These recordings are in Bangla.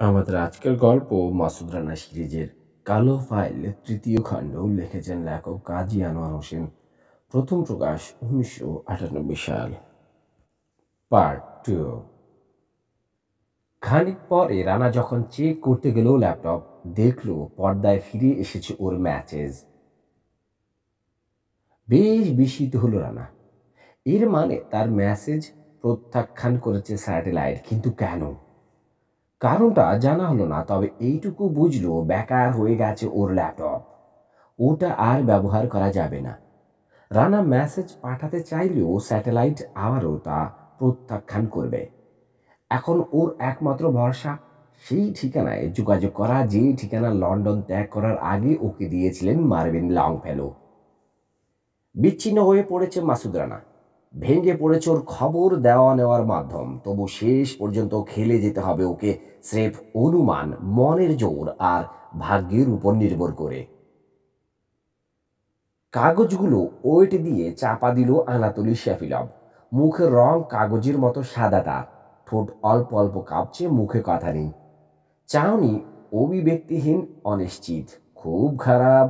আমাদের আজকের গল্প মাসুদ রানা সিরিজের কালো ফাইল তৃতীয় খণ্ড লিখেছেন লেখক কাজী আনোয়ার হোসেন। প্রথম প্রকাশ 1998 সাল। Part two. খানিক পরে রানা যখন চেক করতে গেল ল্যাপটপ, দেখলো পর্দায় ফিরে এসেছে ওর ম্যাসেজ। বেশ বিস্মিত হলো রানা। এর মানে তার মেসেজ প্রত্যাখ্যান করেছে স্যাটেলাইট, কিন্তু কেন? কারণটা জানা হলো না, তবে এইটুকু বুঝলো বেকার হয়ে গেছে ওর ল্যাপটপ। ওটা আর ব্যবহার করা যাবে না। রানা মেসেজ পাঠাতে চাইলেও স্যাটেলাইট আবারও তা প্রত্যাখ্যান করবে। এখন ওর একমাত্র ভরসা সেই ঠিকানায় যোগাযোগ করা, যে ঠিকানা লন্ডন ত্যাগ করার আগে ওকে দিয়েছিলেন মার্ভিন লংফেলো। বিচ্ছিন্ন হয়ে পড়েছে মাসুদ রানা, ভেঙে পড়েছে ওর খবর দেওয়া নেওয়ার মাধ্যম। তবু শেষ পর্যন্ত খেলে যেতে হবে ওকে, স্রেফ অনুমান, মনের জোর আর ভাগ্যের উপর নির্ভর করে। কাগজগুলো ওয়েট দিয়ে চাপা দিল আনাতোলি শেফিলভ। মুখের রং কাগজের মতো সাদা, তার ঠোঁট অল্প অল্প কাঁপছে, মুখে কথা নেই। চাউনি অভিব্যক্তিহীন, অনিশ্চিত। খুব খারাপ।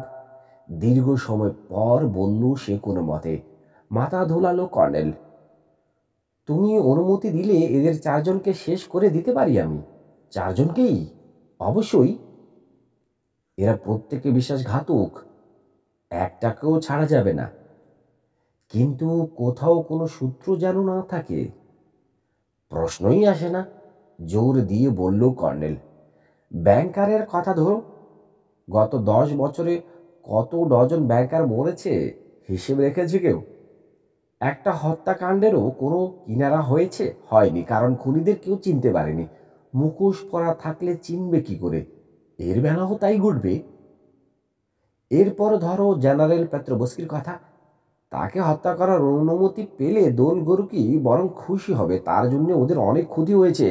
দীর্ঘ সময় পর বলল সে কোনো মতে। মাথা ধোলালো কর্নেল। তুমি অনুমতি দিলে এদের চারজনকে শেষ করে দিতে পারি আমি। চারজনকেই? অবশ্যই। এরা প্রত্যেকে বিশ্বাসঘাতক, একটাকেও ছাড়া যাবে না। কিন্তু কোথাও কোনো সূত্র যেন না থাকে। প্রশ্নই আসে না, জোর দিয়ে বলল কর্নেল। ব্যাংকারের কথা ধরো, গত 10 বছরে কত ডজন ব্যাংকার মরেছে, হিসেব রেখেছে কেউ? একটা হত্যাকাণ্ডেরও কোনো কিনারা হয়েছে? হয়নি, কারণ খুনিদের কেউ চিনতে পারেনি। মুখোশ পরা থাকলে চিনবে কি করে? এর বেলাও তাই ঘটবে। এরপর ধরো জেনারেল পেত্রোবস্কির কথা, তাকে হত্যা করার অনুমতি পেলে দোল গরু কি বরং খুশি হবে। তার জন্য ওদের অনেক ক্ষতি হয়েছে।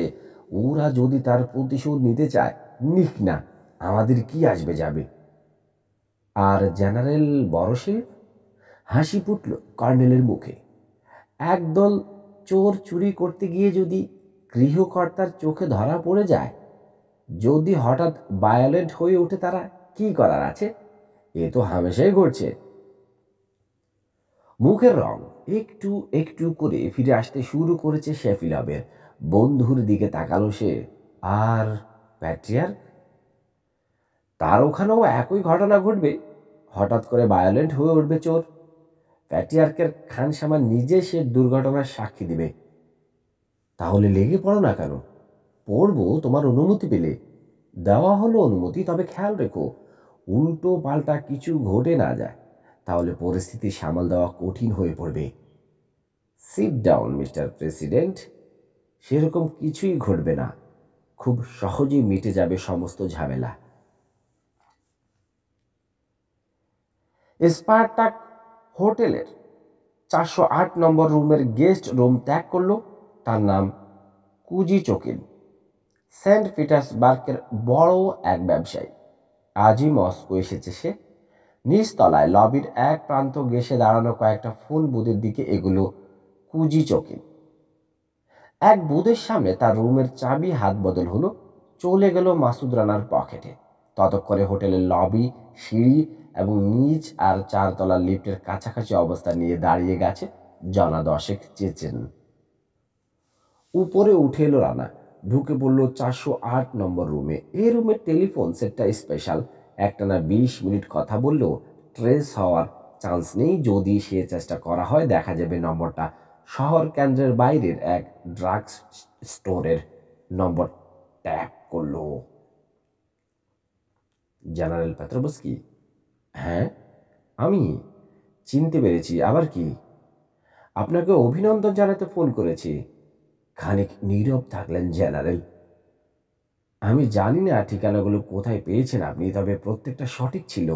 ওরা যদি তার প্রতিশোধ নিতে চায়, নিক না, আমাদের কি আসবে যাবে। আর জেনারেল বরশে? হাসি ফুটল কর্নেলের মুখে। একদল চোর চুরি করতে গিয়ে যদি গৃহকর্তার চোখে ধরা পড়ে যায়, যদি হঠাৎ ভায়োলেন্ট হয়ে ওঠে, তারা কি করার আছে? এ তো হামেশাই ঘটছে। মুখের রং একটু একটু করে ফিরে আসতে শুরু করেছে শেফিলভের। বন্ধুর দিকে তাকালো সে। আর প্যাট্রিয়ার? তার ওখানেও একই ঘটনা ঘটবে। হঠাৎ করে ভায়োলেন্ট হয়ে উঠবে চোর। প্যাট্রিয়ার্কের খানসামা নিজে সে দুর্ঘটনার সাক্ষী দিবে। তাহলে লেগে পড়ো না কেন? পড়বো তোমার অনুমতি পেলে। দেওয়া হলো অনুমতি, তবে খেয়াল রেখো উল্টো পাল্টা কিছু ঘটে না যায়, তাহলে পরিস্থিতি সামাল দেওয়া কঠিন হয়ে পড়বে। Sit down mister president. সেরকম কিছুই ঘটবে না। খুব সহজেই মিটে যাবে সমস্ত ঝামেলা। স্পার্টাক হোটেলের 408 নম্বর রুমের গেস্ট রুম ত্যাগ করল তার নাম কুজি চোকিন, সেন্ট পিটার্সবার্গের বড় এক ব্যবসায়ী। আজই মস্কো এসেছে সে। নিচতলায় লবির এক প্রান্ত ঘেঁষে দাঁড়ানো কয়েকটা ফোন বুথের দিকে এগুলো কুজি চোকিন। এক বুথের সামনে তার রুমের চাবি হাত বদল হলো, চলে গেল মাসুদ রানার পকেটে। ততক্ষণে হোটেলের লবি, সিঁড়ি এবং নিচ আর 4 তলার লিফটের কাছাকাছি অবস্থান নিয়ে দাঁড়িয়ে গেছে জনা 10 চেচেন। উপরে উঠে এলো রানা, ঢুকে পড়ল 408 নম্বর রুমে। এই রুমের টেলিফোন সেটটা স্পেশাল। একটানা 20 মিনিট কথা বললেও ট্রেস হওয়ার চান্স নেই। যদি সে চেষ্টা করা হয়, দেখা যাবে নম্বরটা শহর কেন্দ্রের বাইরের এক ড্রাগস স্টোরের নম্বর ট্যাপ করলো। জেনারেল পেত্রোবস্কি? হ্যাঁ, আমি চিনতে পেরেছি। আবার কি? আপনাকে অভিনন্দন জানাতে ফোন করেছি। খানিক নীরব থাকলেন জেনারেল। আমি জানি না ঠিকানাগুলো কোথায় পেয়েছেন আপনি, তবে প্রত্যেকটা সঠিক ছিল।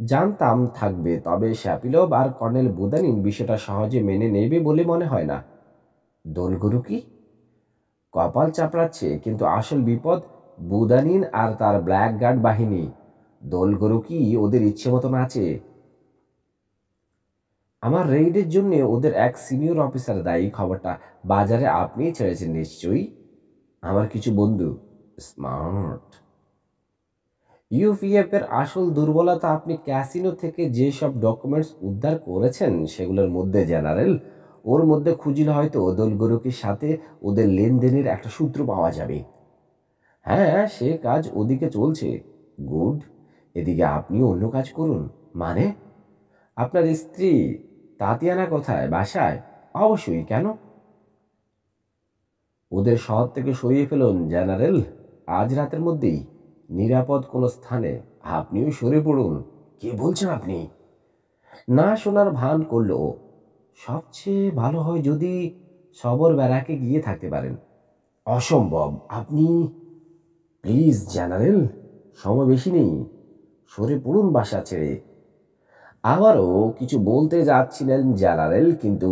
জানতাম থাকবে, তবে শ্যাপিলভ আর কর্নেল বুদানিন বিষয়টা সহজে মেনে নেবে বলে মনে হয় না। দোলগুরু কি? কপাল চাপড়াচ্ছে, কিন্তু আসল বিপদ বুদানিন আর তার ব্ল্যাক গার্ড বাহিনী। দোলগুরু কি ওদের ইচ্ছে মতন আছে? আমার রেইডের জন্য ওদের এক সিনিয়র অফিসার দায়ী। খবরটা বাজারে আপনিই ছেড়েছেন নিশ্চয়ই। আমার কিছু বন্ধু স্মার্ট। ইউপিএফ এর আসল দুর্বলতা আপনি ক্যাসিনো থেকে যেসব ডকুমেন্টস উদ্ধার করেছেন সেগুলোর মধ্যে জেনারেল, ওর মধ্যে খুঁজলে হয়তো দোলগোরকির সাথে ওদের লেনদেনের একটা সূত্র পাওয়া যাবে। হ্যাঁ, সে কাজ ওদিকে চলছে। গুড। এদিকে আপনিও অন্য কাজ করুন। মানে? আপনার স্ত্রী তাতিয়ানা কোথায়? বাসায়? অবশ্যই। কেন? ওদের শহর থেকে সরিয়ে ফেলুন জেনারেল, আজ রাতের মধ্যেই, নিরাপদ কোনো স্থানে। আপনিও সরে পড়ুন। কে বলছেন আপনি? না শোনার ভান করল ও। সবচেয়ে ভালো হয় যদি সবর ব্যারাকে গিয়ে থাকতে পারেন। অসম্ভব। আপনি প্লিজ জেনারেল, সময় বেশি নেই, সরে পড়ুন বাসা ছেড়ে। আবারও কিছু বলতে যাচ্ছিলেন জেনারেল, কিন্তু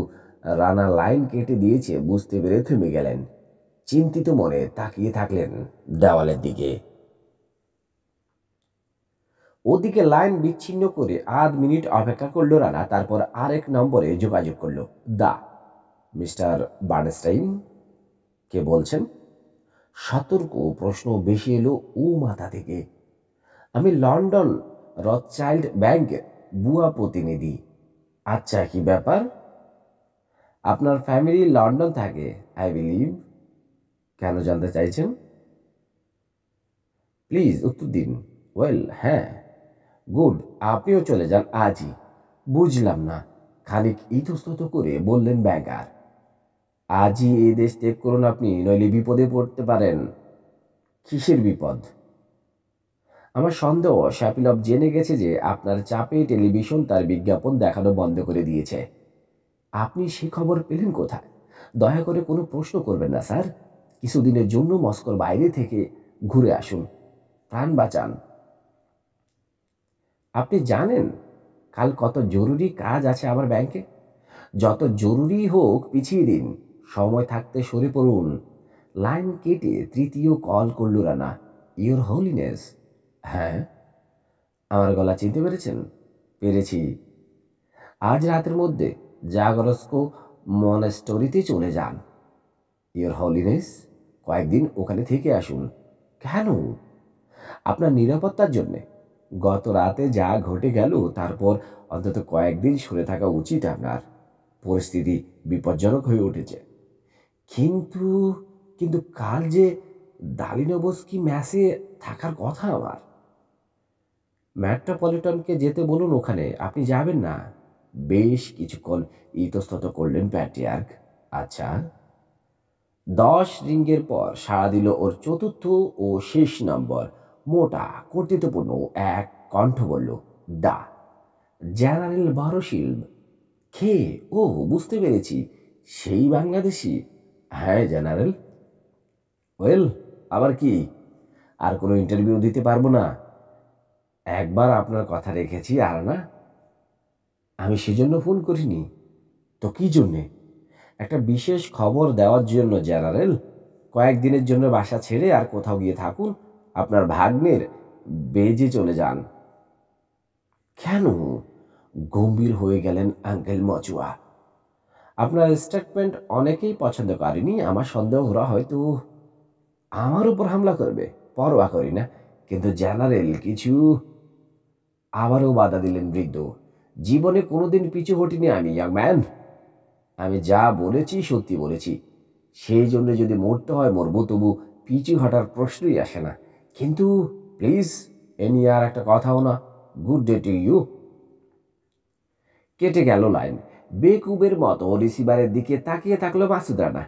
রানা লাইন কেটে দিয়েছে বুঝতে পেরে থেমে গেলেন। চিন্তিত মনে তাকিয়ে থাকলেন দেওয়ালের দিকে। ওদিকে লাইন বিচ্ছিন্ন করে আধ মিনিট অপেক্ষা করলো রানা, তারপর আরেক নম্বরে যোগাযোগ করলো। দা মিস্টার বার্নস্টাইন, কে বলছেন? সতর্ক প্রশ্ন বেশি এলো ও মাথা থেকে। আমি লন্ডন রথচাইল্ড ব্যাংকের বুয়া প্রতিনিধি। আচ্ছা, কি ব্যাপার? আপনার ফ্যামিলি লন্ডন থাকে আই বিলিভ। কেন জানতে চাইছেন? প্লিজ উত্তর দিন। ওয়েল, হ্যাঁ। গুড। আপনিও চলে যান আজই। বুঝলাম না, খানিক ইতস্তত করে বললেন ব্যাংকার। আজই এই দেশ ত্যাগ করুন আপনি, নইলে বিপদে পড়তে পারেন। কিসের বিপদ? আমার সন্দেহ শ্যাপিলভ জেনে গেছে যে আপনার চাপে টেলিভিশন তার বিজ্ঞাপন দেখানো বন্ধ করে দিয়েছে। আপনি সে খবর পেলেন কোথায়? দয়া করে কোনো প্রশ্ন করবেন না স্যার। কিছুদিনের জন্য মস্কোর বাইরে থেকে ঘুরে আসুন, প্রাণ বাঁচান। আপনি জানেন কাল কত জরুরি কাজ আছে আমার ব্যাংকে? যত জরুরি হোক পিছিয়ে দিন, সময় থাকতে সরে পড়ুন। লাইন কেটে তৃতীয় কল করল রানা। Your holiness. হ্যাঁ? আমার গলা চিনতে পেরেছেন? পেরেছি। আজ রাতের মধ্যে জাগরস্কো মনেস্টরিতে চলে যান। ইওর হোলিনেস, কয়েকদিন ওখানে থেকে আসুন। কেন? আপনার নিরাপত্তার জন্যে। গত রাতে যা ঘটে গেল, তারপর অন্তত কয়েকদিন সরে থাকা উচিত আপনার। পরিস্থিতি বিপজ্জনক হয়ে উঠেছে। কিন্তু কিন্তু কাল যে দালিনবস্কি ম্যাচে থাকার কথা আমার। মেট্রোপলিটনকে যেতে বলুন ওখানে। আপনি যাবেন না? বেশ কিছুক্ষণ ইতস্তত করলেন প্যাট্রিয়ার্ক। আচ্ছা। 10 রিংয়ের পর সাড়া দিল ওর চতুর্থ ও শেষ নম্বর। মোটা কর্তৃত্বপূর্ণ এক কণ্ঠ বলল, দা জেনারেল বারোশিল্ড। খে? ও, বুঝতে পেরেছি, সেই বাংলাদেশি। হ্যাঁ জেনারেল। ওয়েল, আবার কি? আর কোনো ইন্টারভিউ দিতে পারবো না? একবার আপনার কথা রেখেছি, আর না। আমি সেজন্য ফোন করিনি তো। কি জন্যে? একটা বিশেষ খবর দেওয়ার জন্য জেনারেল। কয়েকদিনের জন্য বাসা ছেড়ে আর কোথাও গিয়ে থাকুন। আপনার ভাগ্নের বেজে চলে যান। কেন? গম্ভীর হয়ে গেলেন আঙ্কেল মচুয়া। আপনার স্টেটমেন্ট অনেকেই পছন্দ করেনি। আমার সন্দেহ ওরা হয়তো আমার উপর হামলা করবে। পরোয়া করি না, কিন্তু জেনারেল কিছু। আবারও বাধা দিলেন বৃদ্ধ। জীবনে কোনোদিন পিছু হটিনি আমি, ইয়াং ম্যান। আমি যা বলেছি সত্যি বলেছি। সেই জন্য যদি মরতে হয় মরবো, তবু পিছু হটার প্রশ্নই আসে না। কিন্তু প্লিজ, এ নিয়ে আর একটা কথাও না। Good day to you. কেটে গেল লাইন। বেকুবের মতো রিসিভারের দিকে তাকিয়ে থাকলো মাসুদ রানা।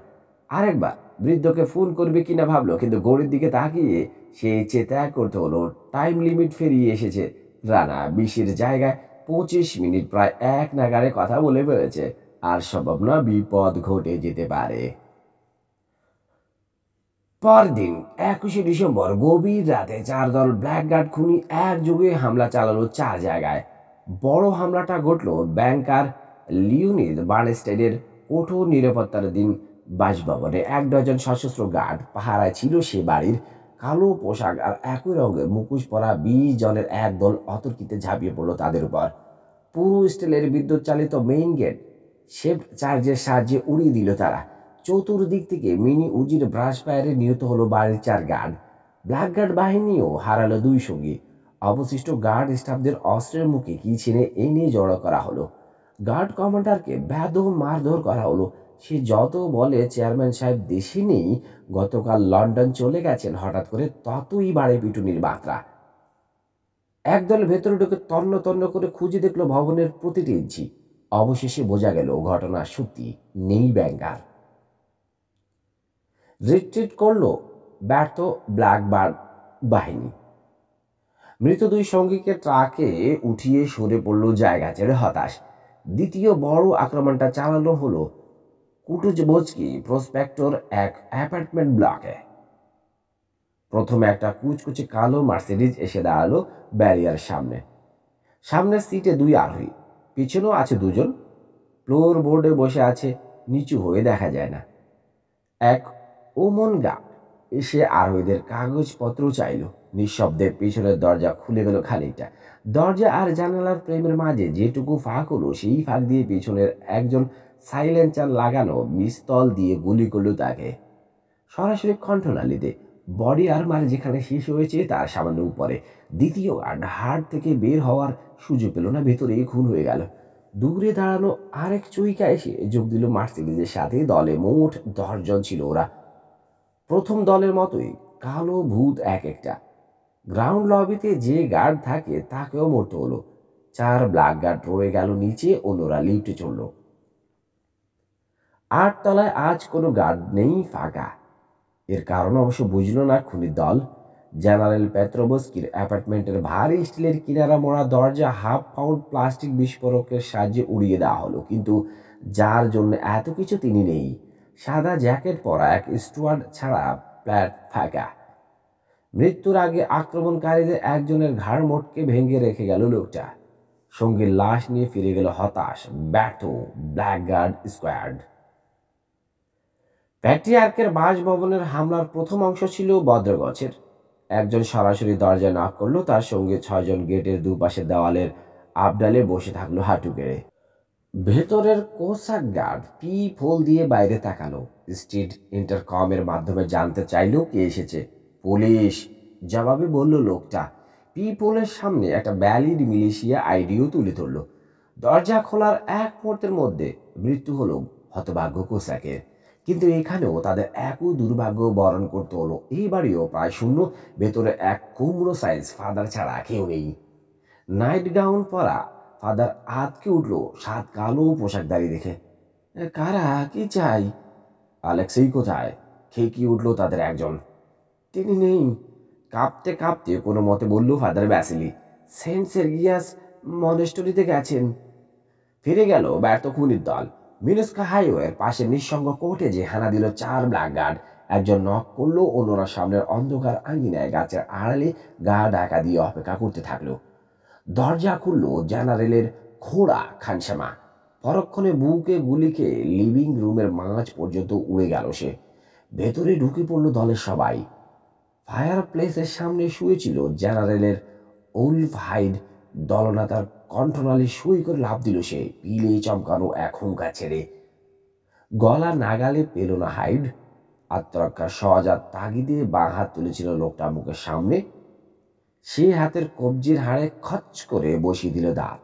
আরেকবার বৃদ্ধকে ফোন করবে কিনা ভাবলো, কিন্তু ঘড়ির দিকে তাকিয়ে সে ইচ্ছে ত্যাগ করতে হলো। টাইম লিমিট ফেরিয়ে এসেছে। রানা 20-এর জায়গায় 25 মিনিট প্রায় এক নাগাড়ে কথা বলে ফেলেছে। আর সম্ভব না, বিপদ ঘটে যেতে পারে। পরদিন 21শে ডিসেম্বর গভীর রাতে 4 দল ব্ল্যাকগার্ড খুনি একযোগে হামলা চালালো 4 জায়গায়। বড় হামলাটা ঘটল ব্যাংকার লিওনিদ বার্নস্টাইনের কঠোর নিরাপত্তার দিন বাসভবনে। 1 ডজন সশস্ত্র গার্ড পাহারায় ছিল সে বাড়ির। কালো পোশাক আর একই রঙের মুখোশ পরা 20 জনের এক দল অতর্কিতে ঝাঁপিয়ে পড়ল তাদের উপর। পুরো স্টিলের বিদ্যুৎ চালিত মেইন গেট শেপ চার্জের সাহায্যে উড়িয়ে দিল তারা। চতুর্দিক থেকে মিনি উজির ব্রাশ ফায়ারে নিহত হলো বাড়ির 4 গার্ড। ব্ল্যাকগার্ড বাহিনীও হারালো 2 সঙ্গী। অবশিষ্ট গার্ড স্টাফদের অস্ত্রের মুখে কি ছিনে এই নিয়ে জড়ো করা হলো। গার্ড কমান্ডারকে বেদম মারধর করা হলো। সে যত বলে চেয়ারম্যান সাহেব দেশে নেই, গতকাল লন্ডন চলে গেছেন, হঠাৎ করে ততই বাড়ে পিটুনির মাত্রা। একদল ভেতরে ঢুকে তন্ন তন্ন করে খুঁজে দেখলো ভবনের প্রতিটি ইঞ্চি। অবশেষে বোঝা গেল ঘটনা সত্যি, নেই ব্যাংকার। রিট্রিট করলো ব্যর্থ ব্ল্যাকবার্ড বাহিনী। মৃত 2 সঙ্গীকে ট্রাকে উঠিয়ে সরে পড়ল জায়গা ছেড়ে হতাশ। দ্বিতীয় বড় আক্রমণটা চালানো হলো কুটুজবোজকি প্রসপেক্টর এক অ্যাপার্টমেন্ট ব্লকে। প্রথমে একটা কুচকুচে কালো মার্সিডিজ এসে দাঁড়ালো ব্যারিয়ার সামনে। সামনের সিটে 2 আরোহী, পিছনেও আছে 2 জন। ফ্লোর বোর্ডে বসে আছে, নিচু হয়ে দেখা যায় না। এক ওমন গার্ড এসে আরোহীদের কাগজপত্র চাইল। নিঃশব্দে পিছনের দরজা খুলে গেল খানিকটা। দরজা আর জানালার প্রেমের মাঝে যেটুকু ফাঁক হলো, সেই ফাঁক দিয়ে পিছনের একজন সাইলেন্সার লাগানো পিস্তল দিয়ে গুলি করল তাকে। সরাসরি কণ্ঠনালীতে। বডি আর্মার যেখানে শেষ হয়েছে তার সামান্য উপরে। দ্বিতীয় গার্ড হাড় থেকে বের হওয়ার সুযোগ পেল না, ভেতরেই খুন হয়ে গেল। দূরে দাঁড়ানো আরেক চুইকা এসে যোগ দিল মার্সিডিজের সাথে। দলে মোট 10 জন ছিল ওরা। প্রথম দলের মতোই কালো ভূত এক একটা। গ্রাউন্ড লবিতে যে গার্ড থাকে তাকেও মরতে হলো। 4 ব্ল্যাক গার্ড রয়ে গেল নিচে, অন্যরা লিফটে চলল। 8 তলায় আজ কোনো গার্ড নেই, ফাঁকা। এর কারণ অবশ্য বুঝল না খুনির দল। জেনারেল পেত্রোবস্কির অ্যাপার্টমেন্টের ভারী স্টিলের কিনারা মোড়া দরজা হাফ পাউন্ড প্লাস্টিক বিস্ফোরকের সাহায্যে উড়িয়ে দেওয়া হলো। কিন্তু যার জন্য এত কিছু তিনি নেই। সাদা জ্যাকেট পরা এক স্টুয়ার্ড ছাড়া ফ্ল্যাট ফাঁকা। মৃত্যুর আগে আক্রমণকারীদের একজনের ঘাড় মোটকে ভেঙে রেখে গেল লোকটা। সঙ্গীর লাশ নিয়ে ফিরে গেল হতাশ, ব্যর্থ ব্ল্যাকগার্ড স্কোয়াড। প্যাট্রিয়ার্কের বাসভবনের হামলার প্রথম অংশ ছিল বদ্রগছের। একজন সরাসরি দরজায় নক করলো, তার সঙ্গে 6 জন গেটের দুপাশে দেওয়ালের আবডালে বসে থাকলো হাঁটু গেড়ে। ভেতরের কোসাক গার্ড পি ফোল দিয়ে বাইরে তাকালো। স্ট্রিট ইন্টারকমের মাধ্যমে জানতে চাইলো কে এসেছে। পুলিশ, জবাবে বলল লোকটা। পি পোলের সামনে একটা ভ্যালিড মিলিশিয়া আইডিও তুলে ধরল। দরজা খোলার 1 মুহূর্তের মধ্যে মৃত্যু হলো হতভাগ্য কোসাকের। কিন্তু এখানেও তাদের একই দুর্ভাগ্য বরণ করতে হলো। এই বাড়িও প্রায় শূন্য। ভেতরে এক কুমড়ো সাইজ ফাদার ছাড়া কেউ নেই। নাইট গাউন পরা ফাদার আতকে উঠল 7 কালো পোশাকধারী দেখে। কারা, কি চাই? আলেক্সেই কোথায়? খেকি উঠল তাদের একজন। তিনি নেই, কাঁপতে কাঁপতে কোনো মতে বলল ফাদার ব্যাসিলি। সেন্ট সের্গিয়াস মনেস্টরিতে গেছেন। ফিরে গেল ব্যর্থ খুনির দল। মিনস্কা হাইওয়ের পাশে নিঃসঙ্গ কোর্টে যে হানা দিল 4 ব্ল্যাক গার্ড। একজন নক করলো, অন্যরা সামনের অন্ধকার আঙ্গিনায় গাছের আড়ালে গা ঢাকা দিয়ে অপেক্ষা করতে থাকলো। দরজা খুলল জেনারেলের খোড়া খানসামা। পরক্ষণে বুকে গুলি খেয়ে লিভিং রুমের মাঝ পর্যন্ত উড়ে গেল সে। ভেতরে ঢুকে পড়ল দলের সবাই। ফায়ার প্লেসের সামনে শুয়েছিল জেনারেলের উলফ হাইড। দলনেতার কণ্ঠনালী সই করে লাফ দিল সে, পিলে চমকানো এক হুঙ্কার ছেড়ে। গলা নাগালে পেল না হাইড। আত্মরক্ষার সহজাত তাগিদে বাঁ হাত তুলেছিল লোকটা মুখের সামনে। সে হাতের কবজির হাড়ে খচ করে বসিয়ে দিল দাঁত।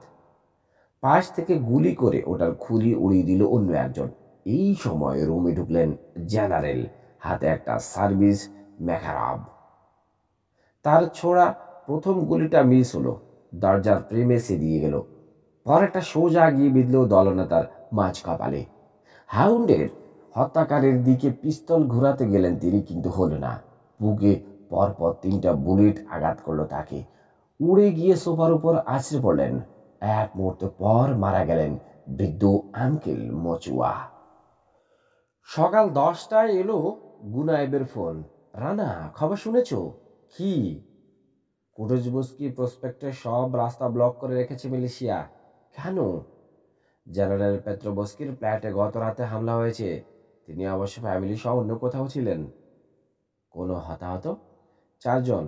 পাশ থেকে গুলি করে ওটার খুলি উড়িয়ে দিল অন্য একজন। এই সময় রুমে ঢুকলেন জেনারেল, হাতে একটা সার্ভিস ম্যাকারাব। তার ছোড়া প্রথম গুলিটা মিস হলো, দরজার প্রেমেসে দিয়ে গেল। পরেরটা সোজা গিয়ে বিঁধল দলনেতার মাঝ কপালে। হাউন্ডের হত্যাকারীর দিকে পিস্তল ঘোরাতে গেলেন তিনি, কিন্তু হলো না। বুকে পরপর 3টা বুলেট আঘাত করলো তাকে। উড়ে গিয়ে সোফার উপর আছড়ে পড়লেন। 1 মুহূর্ত পর মারা গেলেন বৃদ্ধ আঙ্কেল মচুয়া। সকাল 10টায় এলো গুনায়েবের ফোন। রানা, খবর শুনেছ? কি? কুটুজবস্কি প্রসপেক্টের সব রাস্তা ব্লক করে রেখেছে মিলিশিয়া। কেন? জেনারেল পেত্রোবস্কির ফ্ল্যাটে গত রাতে হামলা হয়েছে। তিনি অবশ্য ফ্যামিলি সহ অন্য কোথাও ছিলেন। কোনো হতাহত? 4 জন।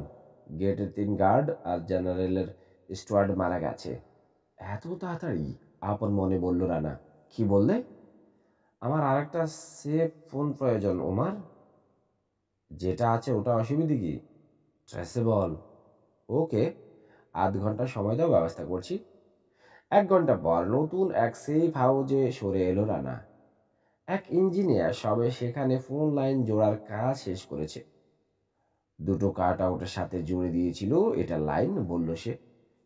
গেটের 3 গার্ড আর জেনারেলের স্টুয়ার্ড মারা গেছে। এত তাড়াতাড়ি? আপন মনে বলল রানা। কি বললে? আমার আরেকটা সেফ ফোন প্রয়োজন ওমার। যেটা আছে ওটা অসুবিধে কি? ট্রেসেবল। ওকে, আধ ঘন্টা সময় দাও, ব্যবস্থা করছি। 1 ঘন্টা পর নতুন এক সেফ হাউজে সরে এলো রানা। এক ইঞ্জিনিয়ার সবে সেখানে ফোন লাইন জোড়ার কাজ শেষ করেছে। দুটো কাট আউটের সাথে জুড়ে দিয়েছিল এটা লাইন, বলল সে।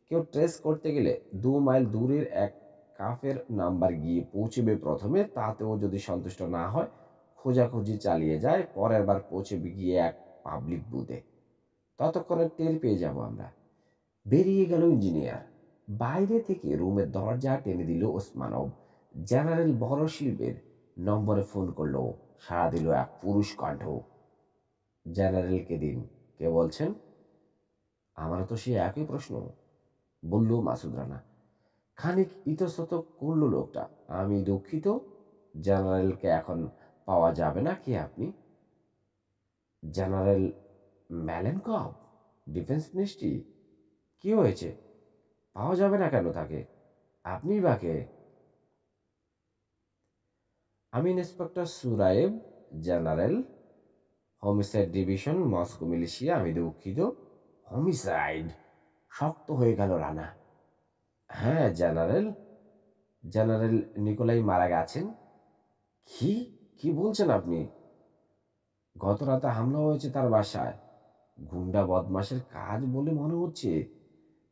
কেউ ট্রেস করতে গেলে 2 মাইল দূরের এক কাফের নাম্বার গিয়ে পৌঁছবে প্রথমে, তাতেও যদি সন্তুষ্ট না হয় খোঁজাখুঁজি চালিয়ে যায়, পরের বার পৌঁছবে গিয়ে এক পাবলিক বুথে। ততক্ষণে টের পেয়ে যাব আমরা। বেরিয়ে গেল ইঞ্জিনিয়ার। বাইরে থেকে রুমের দরজা টেনে দিল ওসমানব। জেনারেল বড় শিল্পের নম্বরে ফোন করলো। সাড়া দিল এক পুরুষ কণ্ঠ। জেনারেলকে দিন। কে বলছেন? আমারও তো সে একই প্রশ্ন, বলল মাসুদ রানা। খানিক ইতস্তত করল লোকটা। আমি দুঃখিত, জেনারেলকে এখন পাওয়া যাবে না। কে আপনি? General Malenkov, defence ministry. কি হয়েছে? পাওয়া যাবে না কেন তাকে? আপনিই বা কে? আমি inspector Surayev, general, homicide division, Moscow militia. আমি দুঃখিত। হোমিসাইড? শক্ত হয়ে গেল রানা। হ্যাঁ জেনারেল, জেনারেল নিকোলাই মারা গেছেন। কি কি বলছেন আপনি? গত রাতে হামলা হয়েছে তার বাসায়। গুন্ডা বদমাশের কাজ বলে মনে হচ্ছে।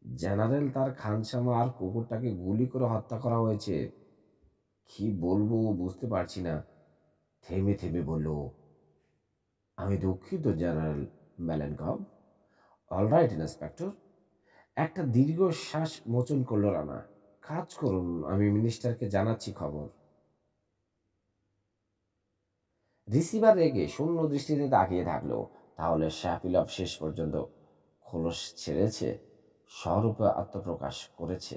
জেনারেল, তার খানসামা আর কুকুরটাকে গুলি করে হত্যা করা হয়েছে। কি বলবো বুঝতে পারছি না। থেমে থেমে বলল, আমি দুঃখিত জেনারেল ম্যালেনকভ। Alright inspector. একটা দীর্ঘশ্বাস মোচন করল রানা। কাজ করুন, আমি মিনিস্টারকে জানাচ্ছি খবর। রিসিভার রেগে শূন্য দৃষ্টিতে তাকিয়ে থাকলো। তাহলে শাফিলভ শেষ পর্যন্ত খোলস ছেড়েছে, স্বরূপে আত্মপ্রকাশ করেছে।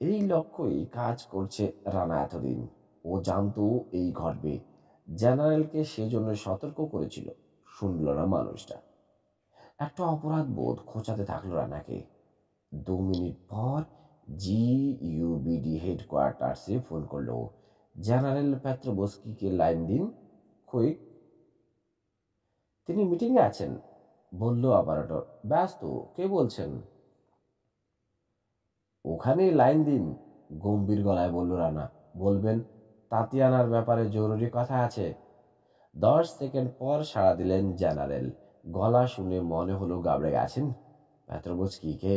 এই লক্ষ্যই কাজ করছে রানা এতদিন। ও জানতো এই ঘটবে। জেনারেলকে সেজন্য সতর্ক করেছিল। শুনল না মানুষটা। একটা অপরাধ বোধ খোঁচাতে থাকলো রানাকে। 2 মিনিট পর GUBD হেডকোয়ার্টার্সে ফোন করলো। জেনারেল পেত্রোবস্কিকে লাইন দিন, কুইক। তিনি মিটিংয়ে আছেন, বলল অপারেটর। ব্যস্ত? কে বলছেন? ওখানেই লাইন দিন, গম্ভীর গলায় বলল রানা। বলবেন তাতিয়ানার ব্যাপারে জরুরি কথা আছে। 10 সেকেন্ড পর সাড়া দিলেন জেনারেল। গলা শুনে মনে হলো গাবড়ে গেছেন। পেত্রোবস্কি কে?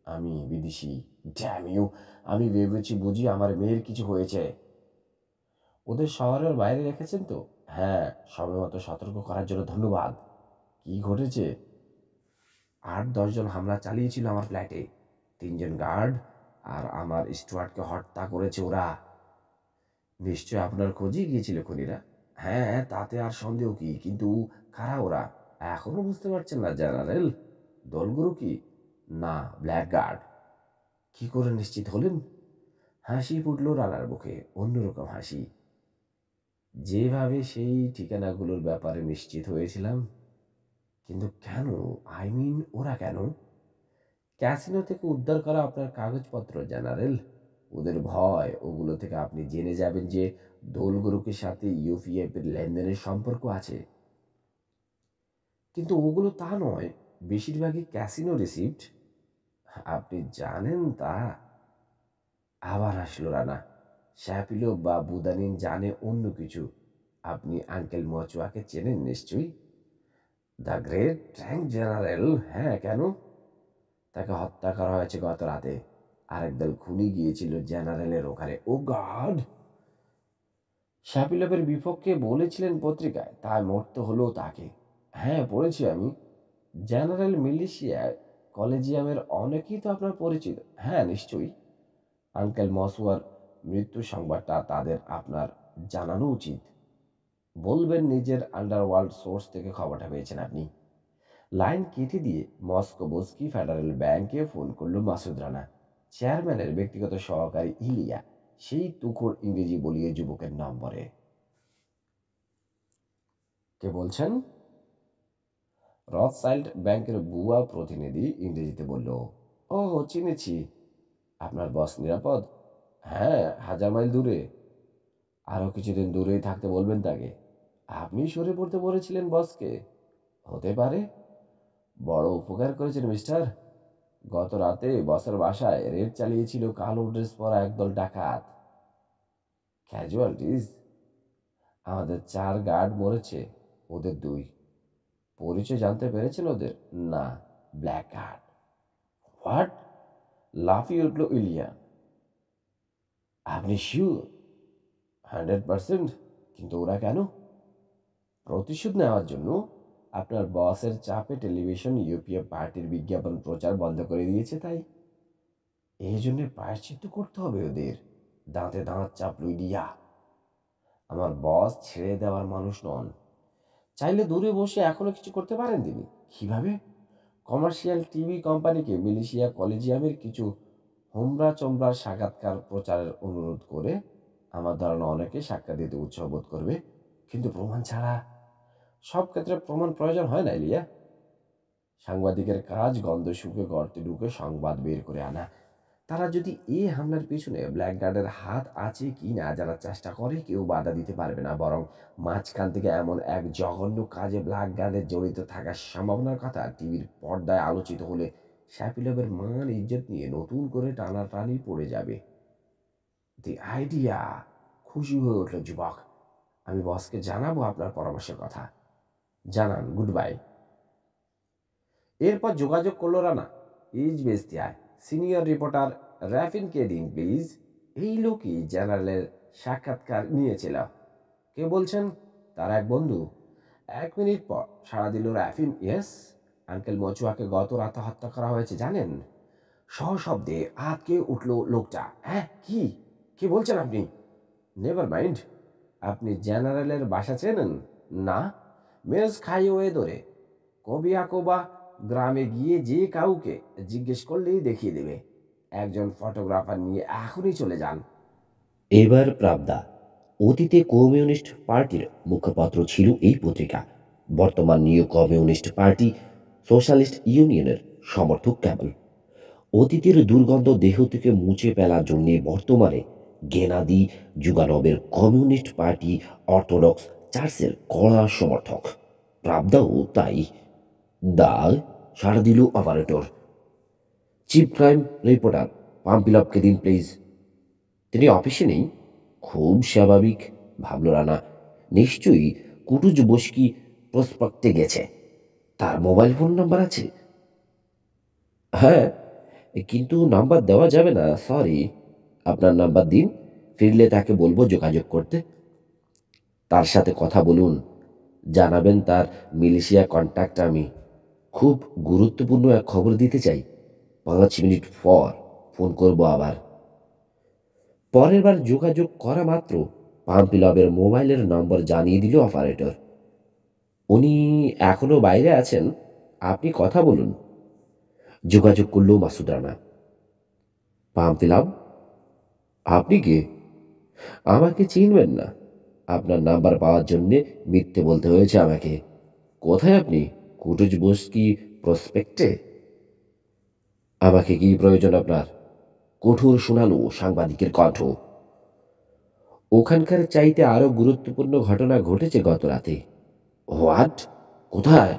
আমি বিদেশি। Damn you! আমি ভেবেছি বুঝি আমার মেয়ের কিছু হয়েছে। ওদের শহরের বাইরে রেখেছেন তো? হ্যাঁ, সময়মতো সতর্ক করার জন্য ধন্যবাদ। কি ঘটেছে? 8-10 জন হামলা চালিয়েছিল আমার ফ্ল্যাটে। 3 জন গার্ড আর আমার স্টুয়ার্টকে হত্যা করেছে ওরা। নিশ্চয় আপনার খোঁজই গিয়েছিল খুনিরা। হ্যাঁ, তাতে আর সন্দেহ কি, কিন্তু কারা ওরা এখনো বুঝতে পারছেন না জেনারেল? দলগুরু কি? না, ব্ল্যাক গার্ড। কি করে নিশ্চিত হলেন? হাসি ফুটল রানার মুখে, অন্যরকম হাসি। যেভাবে সেই ঠিকানাগুলোর ব্যাপারে নিশ্চিত হয়েছিলাম। কিন্তু কেন? ওরা কেন? ক্যাসিনো থেকে উদ্ধার করা আপনার কাগজপত্র জেনারেল। ওদের ভয় ওগুলো থেকে আপনি জেনে যাবেন যে দোলগুরুকের সাথে ইউপিএফের লেনদেনের সম্পর্ক আছে। কিন্তু ওগুলো তা নয়, বেশিরভাগই ক্যাসিনো রিসিপ্ট। আপনি জানেন তা? আবার হাসলো রানা। শ্যাপিলো বা বুদানিন জানে অন্য কিছু। আপনি আঙ্কেল মচুয়াকে চেনেন নিশ্চয়ই। The great tank general. হ্যাঁ, কেন? তাকে হত্যা করা হয়েছে গত রাতে। আরেক দল খুনি গিয়েছিল জেনারেলের ওখানে। ও গড! শ্যাপিলভের বিপক্ষে বলেছিলেন পত্রিকায়, তাই মরতে হলো তাকে। হ্যাঁ, পড়েছি আমি। জেনারেল মিলিশিয়া কলেজিয়ামের অনেকেই তো আপনার পরিচিত। হ্যাঁ, নিশ্চয়ই। আঙ্কেল মসুয়ার মৃত্যু সংবাদটা তাদের আপনার জানানো উচিত। বলবেন নিজের আন্ডারওয়ার্ল্ড সোর্স থেকে খবরটা পেয়েছেন আপনি। লাইন কেটে দিয়ে মস্কোবস্কি ফেডারেল ব্যাংকে ফোন করল মাসুদ রানা। চেয়ারম্যানের ব্যক্তিগত সহকারী ইলিয়া, সেই তুখোড় ইংরেজি বলিয়ে যুবকের নম্বরে। কে বলছেন? রথসাইল্ড ব্যাংকের বুয়া প্রতিনিধি ইংরেজিতে বলল। ও, চিনেছি। আপনার বস নিরাপদ? হ্যাঁ, 1000 মাইল দূরে। আরও কিছুদিন দূরেই থাকতে বলবেন তাকে। আপনি সরে পড়তে বলেছিলেন বসকে। হতে পারে। বড় উপকার করেছেন মিস্টার। গত রাতে বসের বাসায় রেড চালিয়েছিল কালো ড্রেস পরা একদল ডাকাত। ক্যাজুয়ালিটিস? আমাদের 4 গার্ড মরেছে, ওদের 2। পরিচয় জানতে পেরেছেন ওদের? না, ব্ল্যাক গার্ড। হোয়াট? লাফিয়ে উঠল ইলিয়া। আপনি শিওর? 100%। কিন্তু ওরা কেন? প্রতিশোধ নেওয়ার জন্য। আপনার বসের চাপে টেলিভিশন ইউপিএ পার্টির বিজ্ঞাপন প্রচার বন্ধ করে দিয়েছে, তাই এই জন্য প্রায়শ্চিত্ত করতে হবে ওদের। দাঁতে দাঁত চাপল ইলিয়া। আমার বস ছেড়ে দেওয়ার মানুষ নন। চাইলে দূরে বসে এখনো কিছু করতে পারেন তিনি। কিভাবে? কমার্শিয়াল টিভি কোম্পানিকে মিলিশিয়া কলেজিয়ামের কিছু হোমরা চোমরার সাক্ষাৎকার প্রচারের অনুরোধ করে আমার ধারণা অনেকে সাক্ষাৎ দিতে উৎসাহ বোধ করবে। কিন্তু প্রমাণ ছাড়া সব ক্ষেত্রে প্রমাণ প্রয়োজন হয় না ইলিয়া। সাংবাদিকের কাজ গন্ধ শুকে গর্তে ঢুকে সংবাদ বের করে আনা। তারা যদি এই হামলার পিছনে ব্ল্যাকগার্ডের হাত আছে কি না জানার চেষ্টা করে, কেউ বাধা দিতে পারবে না। বরং মাঝখান থেকে এমন এক জঘন্য কাজে ব্ল্যাকগার্ডের জড়িত থাকার সম্ভাবনার কথা টিভির পর্দায় আলোচিত হলে শ্যাপিলবের মান ইজ্জত নিয়ে নতুন করে টানাটানি পড়ে যাবে। The idea! খুশি হয়ে উঠল যুবক। আমি বসকে জানাবো আপনার পরামর্শের কথা। জানান। Good bye. এরপর যোগাযোগ করল রানা ইজ বেস্তিয়ায়। সিনিয়র রিপোর্টার রাফিনকে দিন প্লিজ। এই লোকই জেনারেলের সাক্ষাৎকার নিয়েছিল। কে বলছেন? তার এক বন্ধু। 1 মিনিট পর সাড়া দিল রাফিন। ইয়েস আঙ্কেল মচুয়াকে গত রাতে হত্যা করা হয়েছে জানেন। সশব্দে আঁতকে উঠল লোকটা। হ্যাঁ, কি কি বলছেন আপনি? Never mind. আপনি জেনারেলের বাসা চেনেন? না। মেজ খাইওয়ে ধরে কবিয়াকোবা গ্রামে গিয়ে যে কাউকে জিজ্ঞেস করলেই দেখিয়ে দেবে। একজন ফটোগ্রাফার নিয়ে এখনই চলে যান। এবার প্রাবদা। অতীতে কমিউনিস্ট পার্টির মুখপাত্র ছিল এই পত্রিকা। বর্তমান নিউ কমিউনিস্ট পার্টি সোশ্যালিস্ট ইউনিয়নের সমর্থক কেবল। অতীতের দুর্গন্ধ দেহ থেকে মুছে ফেলার জন্য বর্তমানে গেনাদি জুগানবের কমিউনিস্ট পার্টি অর্থোডক্স চার্চের কড়া সমর্থক। প্রাবদাও তাই। দাগ সাড়া দিল অপারেটর। চিফ ক্রাইম রিপোর্টার পাম্পিলপকে দিন প্লিজ। তিনি অফিসে নেই। খুব স্বাভাবিক, ভাবল রানা। নিশ্চয়ই কুটুজ বসকি প্রস্পেক্টে গেছে। তার মোবাইল ফোন নাম্বার আছে? হ্যাঁ, কিন্তু নাম্বার দেওয়া যাবে না, সরি। আপনার নাম্বার দিন, ফিরলে তাকে বলবো যোগাযোগ করতে। তার সাথে কথা বলুন, জানাবেন তার মিলিশিয়া কন্ট্যাক্ট আমি। খুব গুরুত্বপূর্ণ এক খবর দিতে চাই। 5 মিনিট পর ফোন করব আবার। পরের বার যোগাযোগ করা মাত্র পাম্পিলবের মোবাইলের নম্বর জানিয়ে দিল অপারেটর। উনি এখনো বাইরে আছেন, আপনি কথা বলুন। যোগাযোগ করল মাসুদ রানা। পাম্পিলব, আপনি কে? আমাকে চিনবেন না। আপনার নাম্বার পাওয়ার জন্যে মিথ্যে বলতে হয়েছে আমাকে। কোথায় আপনি? কুটুজ বস্কি প্রসপেক্টে। আমাকে কি প্রয়োজন আপনার? কঠোর শোনালো সাংবাদিকের কণ্ঠ। ওখানকার চাইতে আরো গুরুত্বপূর্ণ ঘটনা ঘটেছে গত রাতে। হোয়াট? কোথায়?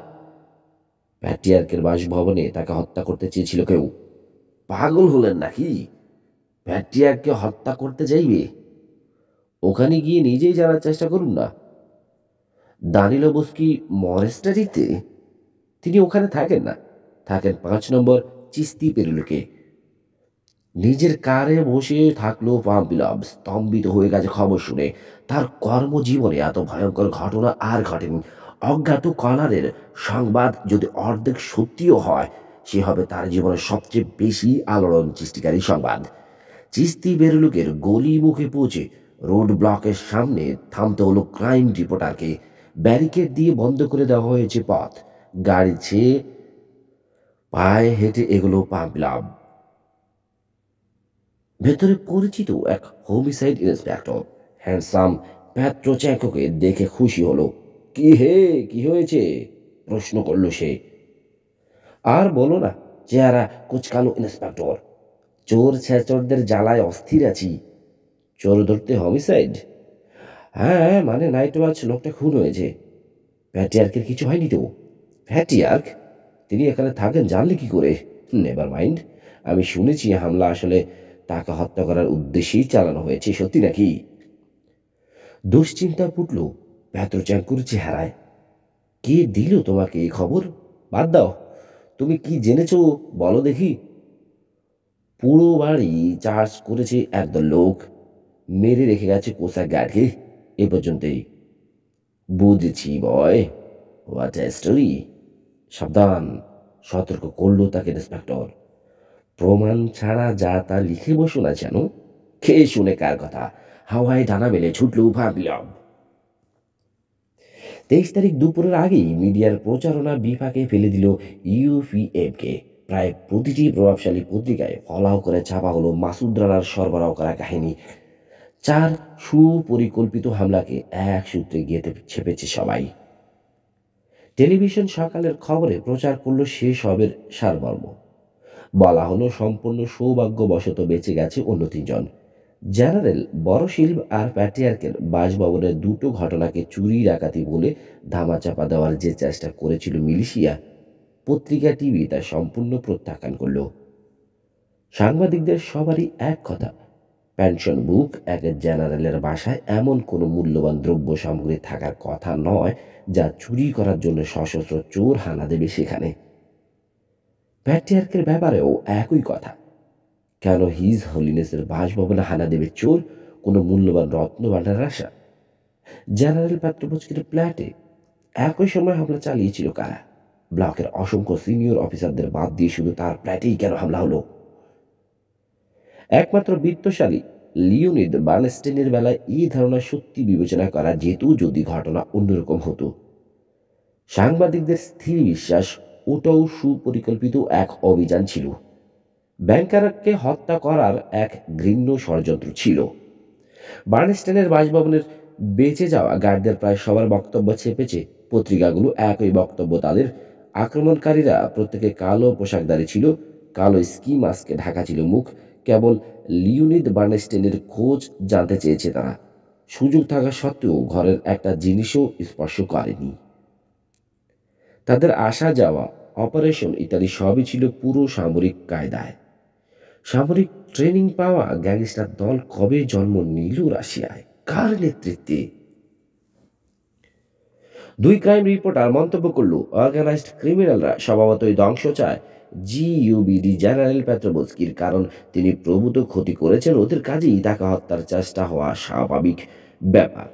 প্যাট্রিয়ার্কের বাসভবনে তাকে হত্যা করতে চেয়েছিল কেউ। পাগল হলেন নাকি? প্যাট্রিয়ার্ককে হত্যা করতে চাইবে? ওখানে গিয়ে নিজেই জানার চেষ্টা করুন না। দানিলোবস্কি মনেস্টারিতে? তিনি ওখানে থাকেন না, থাকেন 5 নম্বর চিস্তি পেরুলকে। নিজের কারে বসে থাকলো পাম্পিলব। স্তম্ভিত হয়ে গেছে খবর শুনে। তার কর্মজীবনে এত ভয়ঙ্কর ঘটনা আর ঘটেনি। অজ্ঞাত কলারের সংবাদ যদি অর্ধেক সত্যিও হয়, সে হবে তার জীবনের সবচেয়ে বেশি আলোড়ন সৃষ্টিকারী সংবাদ। চিস্তি বেরুলুকের গলি মুখে পৌঁছে রোড ব্লকের সামনে থামতে হলো ক্রাইম রিপোর্টারকে। ব্যারিকেড দিয়ে বন্ধ করে দেওয়া হয়েছে পথ। গাড়ি ছেয়ে পায়ে হেঁটে এগুলো পাম্পিলব। ভেতরে পরিচিত এক হোমিসাইড ইন্সপেক্টর হ্যান্ডসাম প্যাট্রোচ্যাঙ্কোকে দেখে খুশি হলো। কি হে, কি হয়েছে? প্রশ্ন করল সে। আর বলো না, চেহারা কুচকালো ইন্সপেক্টর। চোর ছেচরদের জ্বালায় অস্থির আছি। চোর ধরতে হোমিসাইড? হ্যাঁ, মানে নাইট ওয়াচ লোকটা খুন হয়েছে। প্যাট্রিয়ার্কের কিছু হয়নি তো? প্যাট্রিয়ার্ক? তিনি এখানে থাকেন জানলে কি করে? Never mind. আমি শুনেছি হামলা আসলে তাকে হত্যা করার উদ্দেশ্যেই চালানো হয়েছে। সত্যি নাকি? দুশ্চিন্তা ফুটল ভেতরচাঙ্কুর চেহারায়। কে দিল তোমাকে এই খবর? বাদ দাও। তুমি কি জেনেছো বলো দেখি। পুরো বাড়ি চার্জ করেছে একদল লোক, মেরে রেখে গেছে কোষাক গার্ডকে। এ পর্যন্তই। বুঝেছি বয়, হোয়াট এ স্টোরি। সাবধান, সতর্ক করল তাকে ইন্সপেক্টর। প্রমাণ ছাড়া যা তা লিখে বসো না যেন। কে শুনে কার কথা? হাওয়ায় ডানা মেলে ছুটল ভাবলাম। 23 তারিখ দুপুরের আগেই মিডিয়ার প্রচারণা বিপাকে ফেলে দিল ইউপিএফকে। প্রায় প্রতিটি প্রভাবশালী পত্রিকায় ফলাও করে ছাপা হলো মাসুদ রানার সরবরাহ করা কাহিনী। 4 সুপরিকল্পিত হামলাকে এক সূত্রে গিয়ে ছেপেছে সবাই। টেলিভিশন সকালের খবরে প্রচার করলো সে সবের সারমর্ম। বলা হলো সম্পূর্ণ সৌভাগ্যবশত বেঁচে গেছে অন্য 3 জন। জেনারেল বড়শিল্প আর প্যাট্রিয়ার্কের বাসভবনের দুটো ঘটনাকে চুরি ডাকাতি বলে ধামাচাপা দেওয়ার যে চেষ্টা করেছিল মিলিশিয়া, পত্রিকা টিভি তা সম্পূর্ণ প্রত্যাখ্যান করল। সাংবাদিকদের সবারই এক কথা, পেনশন বুক এক জেনারেলের বাসায় এমন কোনো মূল্যবান দ্রব্য সামগ্রী থাকার কথা নয় যা চুরি করার জন্য সশস্ত্র চোর হানা দেবে সেখানে। প্যাট্রিয়ার্কের ব্যাপারেও একই কথা। কেন হিজ হলিনেসের বাসভবনে হানা দেবে চোর? কোনো মূল্যবান রত্ন ভাণ্ডার আশা? জেনারেল পেট্রোভস্কির ফ্ল্যাটে একই সময় হামলা চালিয়েছিল কারা? ব্লকের অসংখ্য সিনিয়র অফিসারদের বাদ দিয়ে শুধু তার ফ্ল্যাটেই কেন হামলা হলো? একমাত্র বিত্তশালী লিওনিদ বার্নস্টেইনের বেলায় এই ধারণা সত্যি বিবেচনা করা যেত যদি ঘটনা অন্যরকম হতো। সাংবাদিকদের স্থির বিশ্বাস ওটাও সুপরিকল্পিত এক অভিযান ছিল। ব্যাংকারকে হত্যা করার এক ঘৃণ্য ষড়যন্ত্র ছিল। বার্নস্টেইনের বাসভবনের বেঁচে যাওয়া গার্ডদের প্রায় সবার বক্তব্য ছেপেছে পত্রিকাগুলো। একই বক্তব্য তাদের। আক্রমণকারীরা প্রত্যেকে কালো পোশাকধারী ছিল, কালো স্কি মাস্কে ঢাকা ছিল মুখ। কেবল লিওনিদ বার্নস্টেইনের খোঁজ জানতে চেয়েছে তারা। সুযোগ থাকা সত্ত্বেও ঘরের একটা জিনিসও স্পর্শ করেনি। তাদের আসা যাওয়া, অপারেশন ইত্যাদি সবই ছিল পুরো সামরিক কায়দায়। সামরিক ট্রেনিং পাওয়া গ্যাংস্টার দল কবে জন্ম নিল রাশিয়ায়? কার নেতৃত্বে? 2 ক্রাইম রিপোর্টার মন্তব্য করল, অর্গানাইজড ক্রিমিনালরা স্বভাবতই ধ্বংস চায় জিইউবিডি জেনারেল পেট্রোভস্কির, কারণ তিনি প্রভূত ক্ষতি করেছেন ওদের কাজেই তাকে হত্যার চেষ্টা হওয়া স্বাভাবিক ব্যাপার।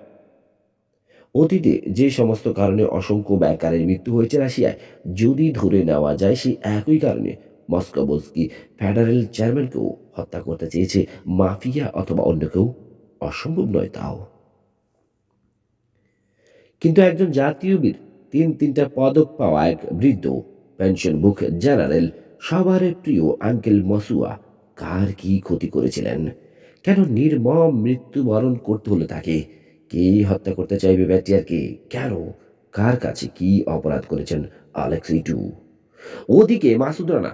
অতীতে যে সমস্ত কারণে অসংখ্য ব্যাংকারের মৃত্যু হয়েছে রাশিয়ায়, যদি ধরে নেওয়া যায় সেই একই কারণে মস্কোভস্কি ফেডারেল চেয়ারম্যানকেও হত্যা করতে চেয়েছে মাফিয়া অথবা অন্য কেউ। অসম্ভব নয় তাও। কিন্তু একজন জাতীয় বীর, 3টা পদক পাওয়া এক বৃদ্ধ পেনশন বুক জেনারেল, সবার প্রিয় আঙ্কেল মসুয়া কার কি ক্ষতি করেছিলেন? কেন নির্মম মৃত্যুবরণ করতে হলো তাকে? কে হত্যা করতে চাইবে ব্যাটিয়ারকে? কেন? কার কাছে কি অপরাধ করেছেন আলেক্সি টু? ওদিকে মাসুদ রানা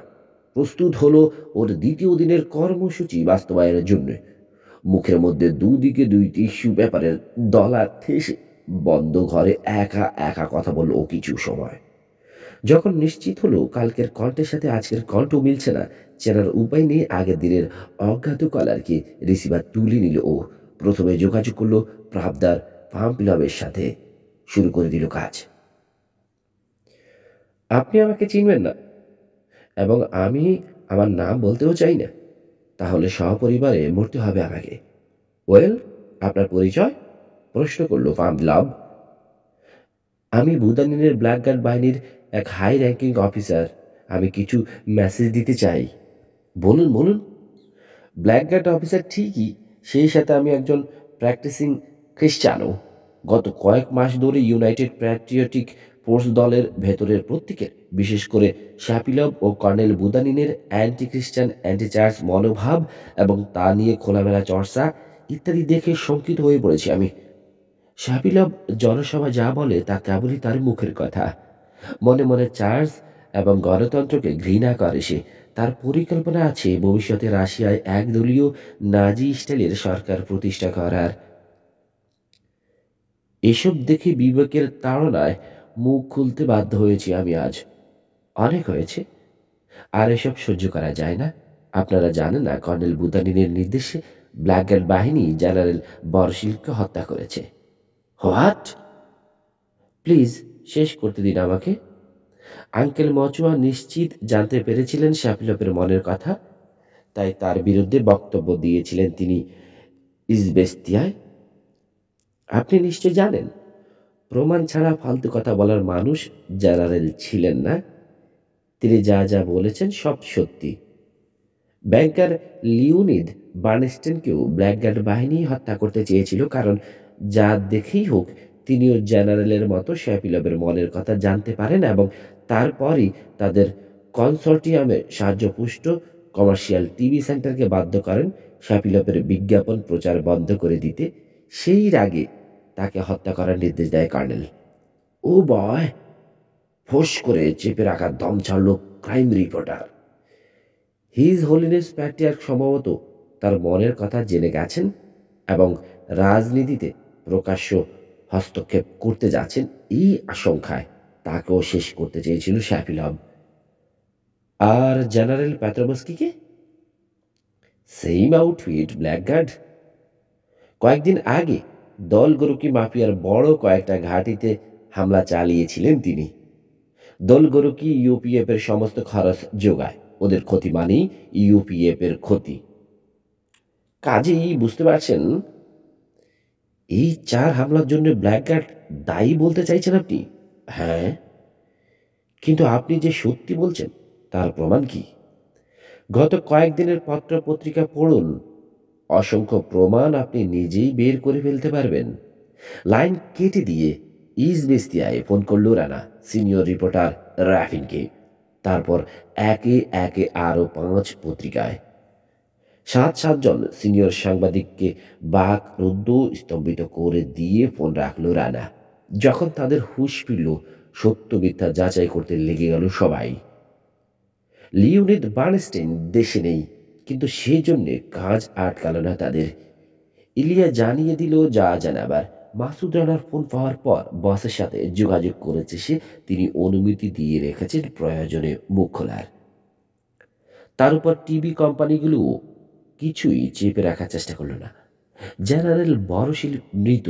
প্রস্তুত হলো ওর দ্বিতীয় দিনের কর্মসূচি বাস্তবায়নের জন্য। মুখের মধ্যে দুদিকে 2টি ইস্যু পেপারের দলা ঠেসে বন্ধ ঘরে একা একা কথা বলল ও কিছু সময়। যখন নিশ্চিত হলো কালকের কণ্ঠের সাথে আজকের কণ্ঠ মিলছে না, চেনার উপায় নেই আগের দিনের অজ্ঞাত কলারকে, রিসিভার তুলে নিল ও। প্রথমে যোগাযোগ করলো প্রাবদার পাম্পলবের সাথে। শুরু করে দিল কাজ। আপনি আমাকে চিনবেন না এবং আমি আমার নাম বলতেও চাই না, তাহলে সপরিবারে মরতে হবে আমাকে। ওয়েল, আপনার পরিচয়? প্রশ্ন করলো পাম্পলব। আমি বুদানিনের ব্ল্যাকগার্ড বাহিনীর এক হাই র্যাঙ্কিং অফিসার। আমি কিছু মেসেজ দিতে চাই। বলুন বলুন। ব্ল্যাকগার্ড অফিসার ঠিকই, সেই সাথে আমি একজন প্র্যাকটিসিং খ্রিস্টানও। গত কয়েক মাস ধরে ইউনাইটেড প্যাট্রিয়টিক ফোর্স দলের ভেতরের প্রত্যেকের, বিশেষ করে শাপিলভ ও কর্নেল বুদানিনের অ্যান্টি খ্রিস্টান অ্যান্টি চার্চ মনোভাব এবং তা নিয়ে খোলামেলা চর্চা ইত্যাদি দেখে শঙ্কিত হয়ে পড়েছি আমি। শাপিলভ জনসভা যা বলে তা কেবলই তার মুখের কথা। মনে মনে চার্চ এবং গণতন্ত্রকে ঘৃণা করে সে। তার পরিকল্পনা আছে ভবিষ্যতে রাশিয়ায় একদলীয় নাজি স্টাইলের সরকার প্রতিষ্ঠা করার। এসব দেখে বিবেকের তাড়নায় মুখ খুলতে বাধ্য হয়েছি আমি আজ। অনেক হয়েছে, আর এসব সহ্য করা যায় না। আপনারা জানেন না, কর্নেল বুতানিনের নির্দেশে ব্ল্যাকগার্ড বাহিনী জেনারেল বরশিলকে হত্যা করেছে। হোয়াট? প্লিজ শেষ করতে দিন আমাকে। আঙ্কেল মচুয়া নিশ্চিত জানতে পেরেছিলেন শ্যাপিলপের মনের কথা, তাই তার বিরুদ্ধে বক্তব্য দিয়েছিলেন তিনি ইজবেস্তিয়ায়। আপনি নিশ্চয় জানেন, প্রমাণ ছাড়া ফালতু কথা বলার মানুষ জেনারেল ছিলেন না। তিনি যা যা বলেছেন সব সত্যি। ব্যাংকার লিওনিদ বার্নস্টেনকেও ব্ল্যাকগার্ড বাহিনী হত্যা করতে চেয়েছিল, কারণ যা দেখেই হোক তিনিও জেনারেলের মতো শ্যাপিলবের মনের কথা জানতে পারেন এবং তারপরই তাদের কনসর্টিয়ামে সাহায্যপুষ্ট কমার্শিয়াল টিভি সেন্টারকে বাধ্য করেন শ্যাপিলবের বিজ্ঞাপন প্রচার বন্ধ করে দিতে। সেই রাগে তাকে হত্যা করার নির্দেশ দেয় কর্নেল। ও বয়! ফোঁস করে চেপে রাখা দম ছাড়ল crime reporter. His holiness patriarch সম্ভবত তার মনের কথা জেনে গেছেন এবং রাজনীতিতে প্রকাশ্য হস্তক্ষেপ করতে যাচ্ছেন এই আশঙ্কায় তাকেও শেষ করতে চেয়েছিল শ্যাপিলভ। আর জেনারেল প্যাট্রোবস্কিকে? Same outfit, blackguard. কয়েকদিন আগে দলগরুকি মাফিয়ার বড় কয়েকটা ঘাঁটিতে হামলা চালিয়েছিলেন তিনি। দলগরুকি ইউপিএফ এর সমস্ত খরচ যোগায়, ওদের ক্ষতি মানেই ইউপিএফ এর ক্ষতি। কাজেই বুঝতে পারছেন, এই 4 হামলার জন্য ব্ল্যাকগার্ড দায়ী বলতে চাইছেন আপনি? হ্যাঁ, কিন্তু আপনি যে সত্যি বলছেন তার প্রমাণ কি? গত কয়েকদিনের পত্র পত্রিকা পড়ুন, অসংখ্য প্রমাণ আপনি নিজেই বের করে ফেলতে পারবেন। লাইন কেটে দিয়ে ইজবেস্তিয়ায় ফোন করল রানা সিনিয়র রিপোর্টার রাফিনকে। তারপর একে একে আরও 5 পত্রিকায়। 7 জন সিনিয়র সাংবাদিককে বাক রুদ্ধ স্তম্ভিত করে দিয়ে ফোন রাখল রানা। যখন তাদের হুঁশ ফিরল, সত্য মিথ্যা যাচাই করতে লেগে গেল সবাই। লিওনিদ বার্নস্টেইন দেশে নেই, কিন্তু সেই জন্যে কাজ আটকাল না তাদের। ইলিয়া জানিয়ে দিল যা জানাবার। মাসুদ রানার ফোন পাওয়ার পর বসের সাথে যোগাযোগ করেছে সে। তিনি অনুমতি দিয়ে রেখেছেন প্রয়োজনে মুখ খোলার। তার উপর টিভি কোম্পানিগুলো কিছুই চেপে রাখার চেষ্টা করল না। জেনারেল বরশিল মৃত,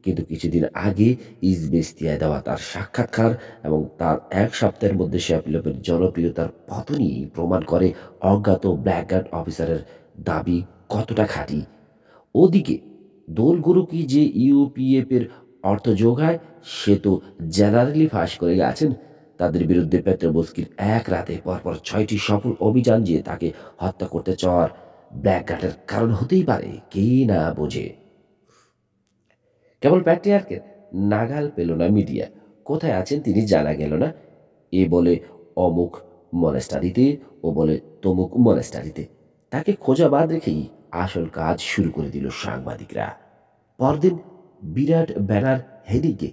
কিন্তু কিছুদিন আগে ইজবেস্তিয়ায় দেওয়া তার সাক্ষাৎকার এবং তার 1 সপ্তাহের মধ্যে শ্যাপিলভের জনপ্রিয়তার পতনই প্রমাণ করে অজ্ঞাত ব্ল্যাকগার্ড অফিসারের দাবি কতটা খাঁটি। ওদিকে দোলগুরু কি যে ইউপিএফ এর অর্থ যোগায় সে তো জেনারেলি ফাঁস করে গেছেন। তাদের বিরুদ্ধে পেত্রোবস্কির এক রাতে পরপর 6টি সফল অভিযান যে তাকে হত্যা করতে চাওয়ার ব্ল্যাকগার্ডের কারণ হতেই পারে, কে না বোঝে। কেবল প্যাট্রিয়ার্কের নাগাল পেল না মিডিয়া। কোথায় আছেন তিনি জানা গেল না। এ বলে অমুক মনেস্টারিতে, ও বলে তমুক মনেস্টারিতে। তাকে খোঁজা বাদ রেখেই আসল কাজ শুরু করে দিল সাংবাদিকরা। পরদিন বিরাট ব্যানার হেডিংয়ে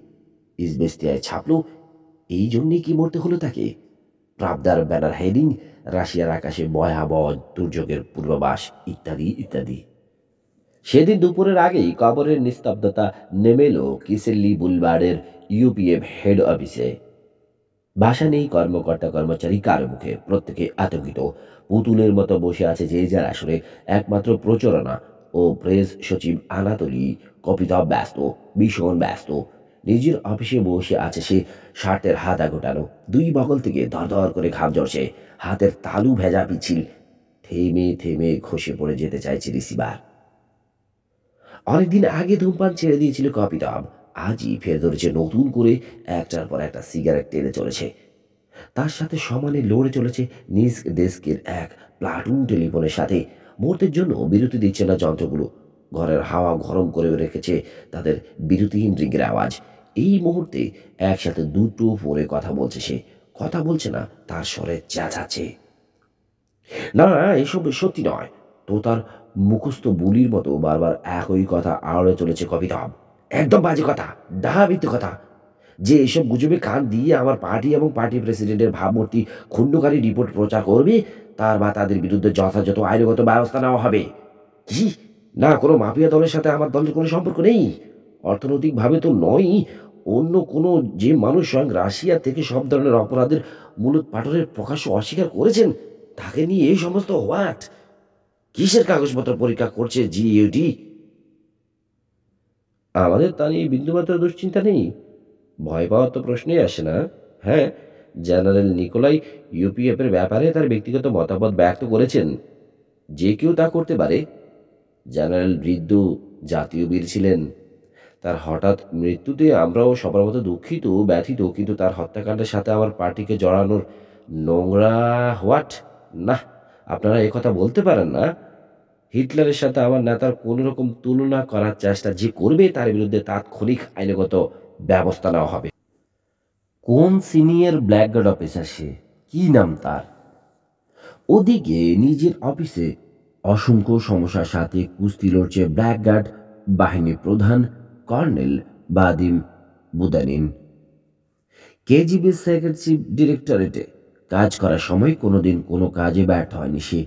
ইজবেস্তিয়ায় ছাপল, এই জন্যেই কি মরতে হলো তাকে। প্রাবদার ব্যানার হেডিং, রাশিয়ার আকাশে ভয়াবহ দুর্যোগের পূর্বাভাস, ইত্যাদি ইত্যাদি। সেদিন দুপুরের আগেই কবরের নিস্তব্ধতা নেমে এলো কিসেল্লি বুলবার্ডের ইউপিএফ হেড অফিসে। ভাষা নেই কর্মকর্তা কর্মচারী কারো মুখে, প্রত্যেকে আতঙ্কিত। পুতুলের মতো বসে আছে যে যার আসলে। একমাত্র প্রচারণা ও প্রেস সচিব আনাতোলি কপিতভ ব্যস্ত, ভীষণ ব্যস্ত। নিজের অফিসে বসে আছে সে, শার্টের হাতা গোটানো, 2 বগল থেকে ধর করে ঘাম ঝরছে, হাতের তালু ভেজা পিচ্ছিল। থেমে থেমে খসে পড়ে যেতে চাইছে রিসিভার। অনেকদিন আগে ধূমপান ছেড়ে দিয়েছিল কপিতভ, আজই ফের ধরেছে নতুন করে, একটার পর একটা সিগারেট টেনে চলেছে। তার সাথে সমানে লড়ে চলেছে নিজ ডেস্কের এক প্লাটুন টেলিফোনের সাথে। মুহূর্তের জন্য বিরতি দিচ্ছে না যন্ত্রগুলো। ঘরের হাওয়া গরম করে রেখেছে তাদের বিরতিহীন রিংয়ের আওয়াজ। এই মুহূর্তে একসাথে 2টো ফোনে কথা বলছে সে। কথা বলছে না, তার স্বরে চেঁচাচ্ছে। না, এসব সত্যি নয়। তো তার মুখস্থ বুলির মতো বারবার একই কথা আওড়ে চলেছে কপিতভ। একদম বাজে কথা, ডাহাবিত্ত কথা। যে এসব গুজবে কান দিয়ে আমার পার্টি এবং পার্টি প্রেসিডেন্টের ভাবমূর্তি ক্ষুণ্ণকারী রিপোর্ট প্রচার করবে, তার বা তাদের বিরুদ্ধে যথাযথ আইনগত ব্যবস্থা নেওয়া হবে। কি না, কোনো মাফিয়া দলের সাথে আমার দলের কোনো সম্পর্ক নেই। অর্থনৈতিকভাবে তো নয়ই, অন্য কোনো যে মানুষ স্বয়ং রাশিয়া থেকে সব ধরনের অপরাধের মূলোৎপাটনের প্রকাশ্য অস্বীকার করেছেন, তাকে নিয়ে এই সমস্ত হোয়াট? কিসের কাগজপত্র পরীক্ষা করছে জিইউডি? আমাদের তা নিয়ে বিন্দুমাত্র দুশ্চিন্তা নেই, ভয় পাওয়ার তো প্রশ্নই আসে না। হ্যাঁ, জেনারেল নিকোলাই ইউপিএফের ব্যাপারে তার ব্যক্তিগত মতামত ব্যক্ত করেছেন। যে কেউ তা করতে পারে। জেনারেল বৃদ্ধ জাতীয় বীর ছিলেন। তার হঠাৎ মৃত্যুতে আমরাও সবার মতো দুঃখিত, ব্যথিত, কিন্তু তার হত্যাকাণ্ডের সাথে আমার পার্টিকে জড়ানোর নোংরা হোয়াট? না, আপনারা কথা বলতে পারেন না। হিটলারের সাথে আমার নেতার কোনো রকম তুলনা করার চেষ্টা যে করবে তার বিরুদ্ধে তাৎক্ষণিক আইনগত ব্যবস্থা নেওয়া হবে। কোন সিনিয়র ব্ল্যাকগার্ড অফিসার সে? কি নাম তার? ওদিকে নিজের অফিসে অসংখ্য সমস্যার সাথে কুস্তি লড়ছে ব্ল্যাকগার্ড বাহিনী প্রধান কর্নেল বাদিম বুদানিন। কেজিবি সেক্রেটারি ডিরেক্টরেটে কাজ করার সময় কোনোদিন কোনো কাজে ব্যর্থ হয়নি সে।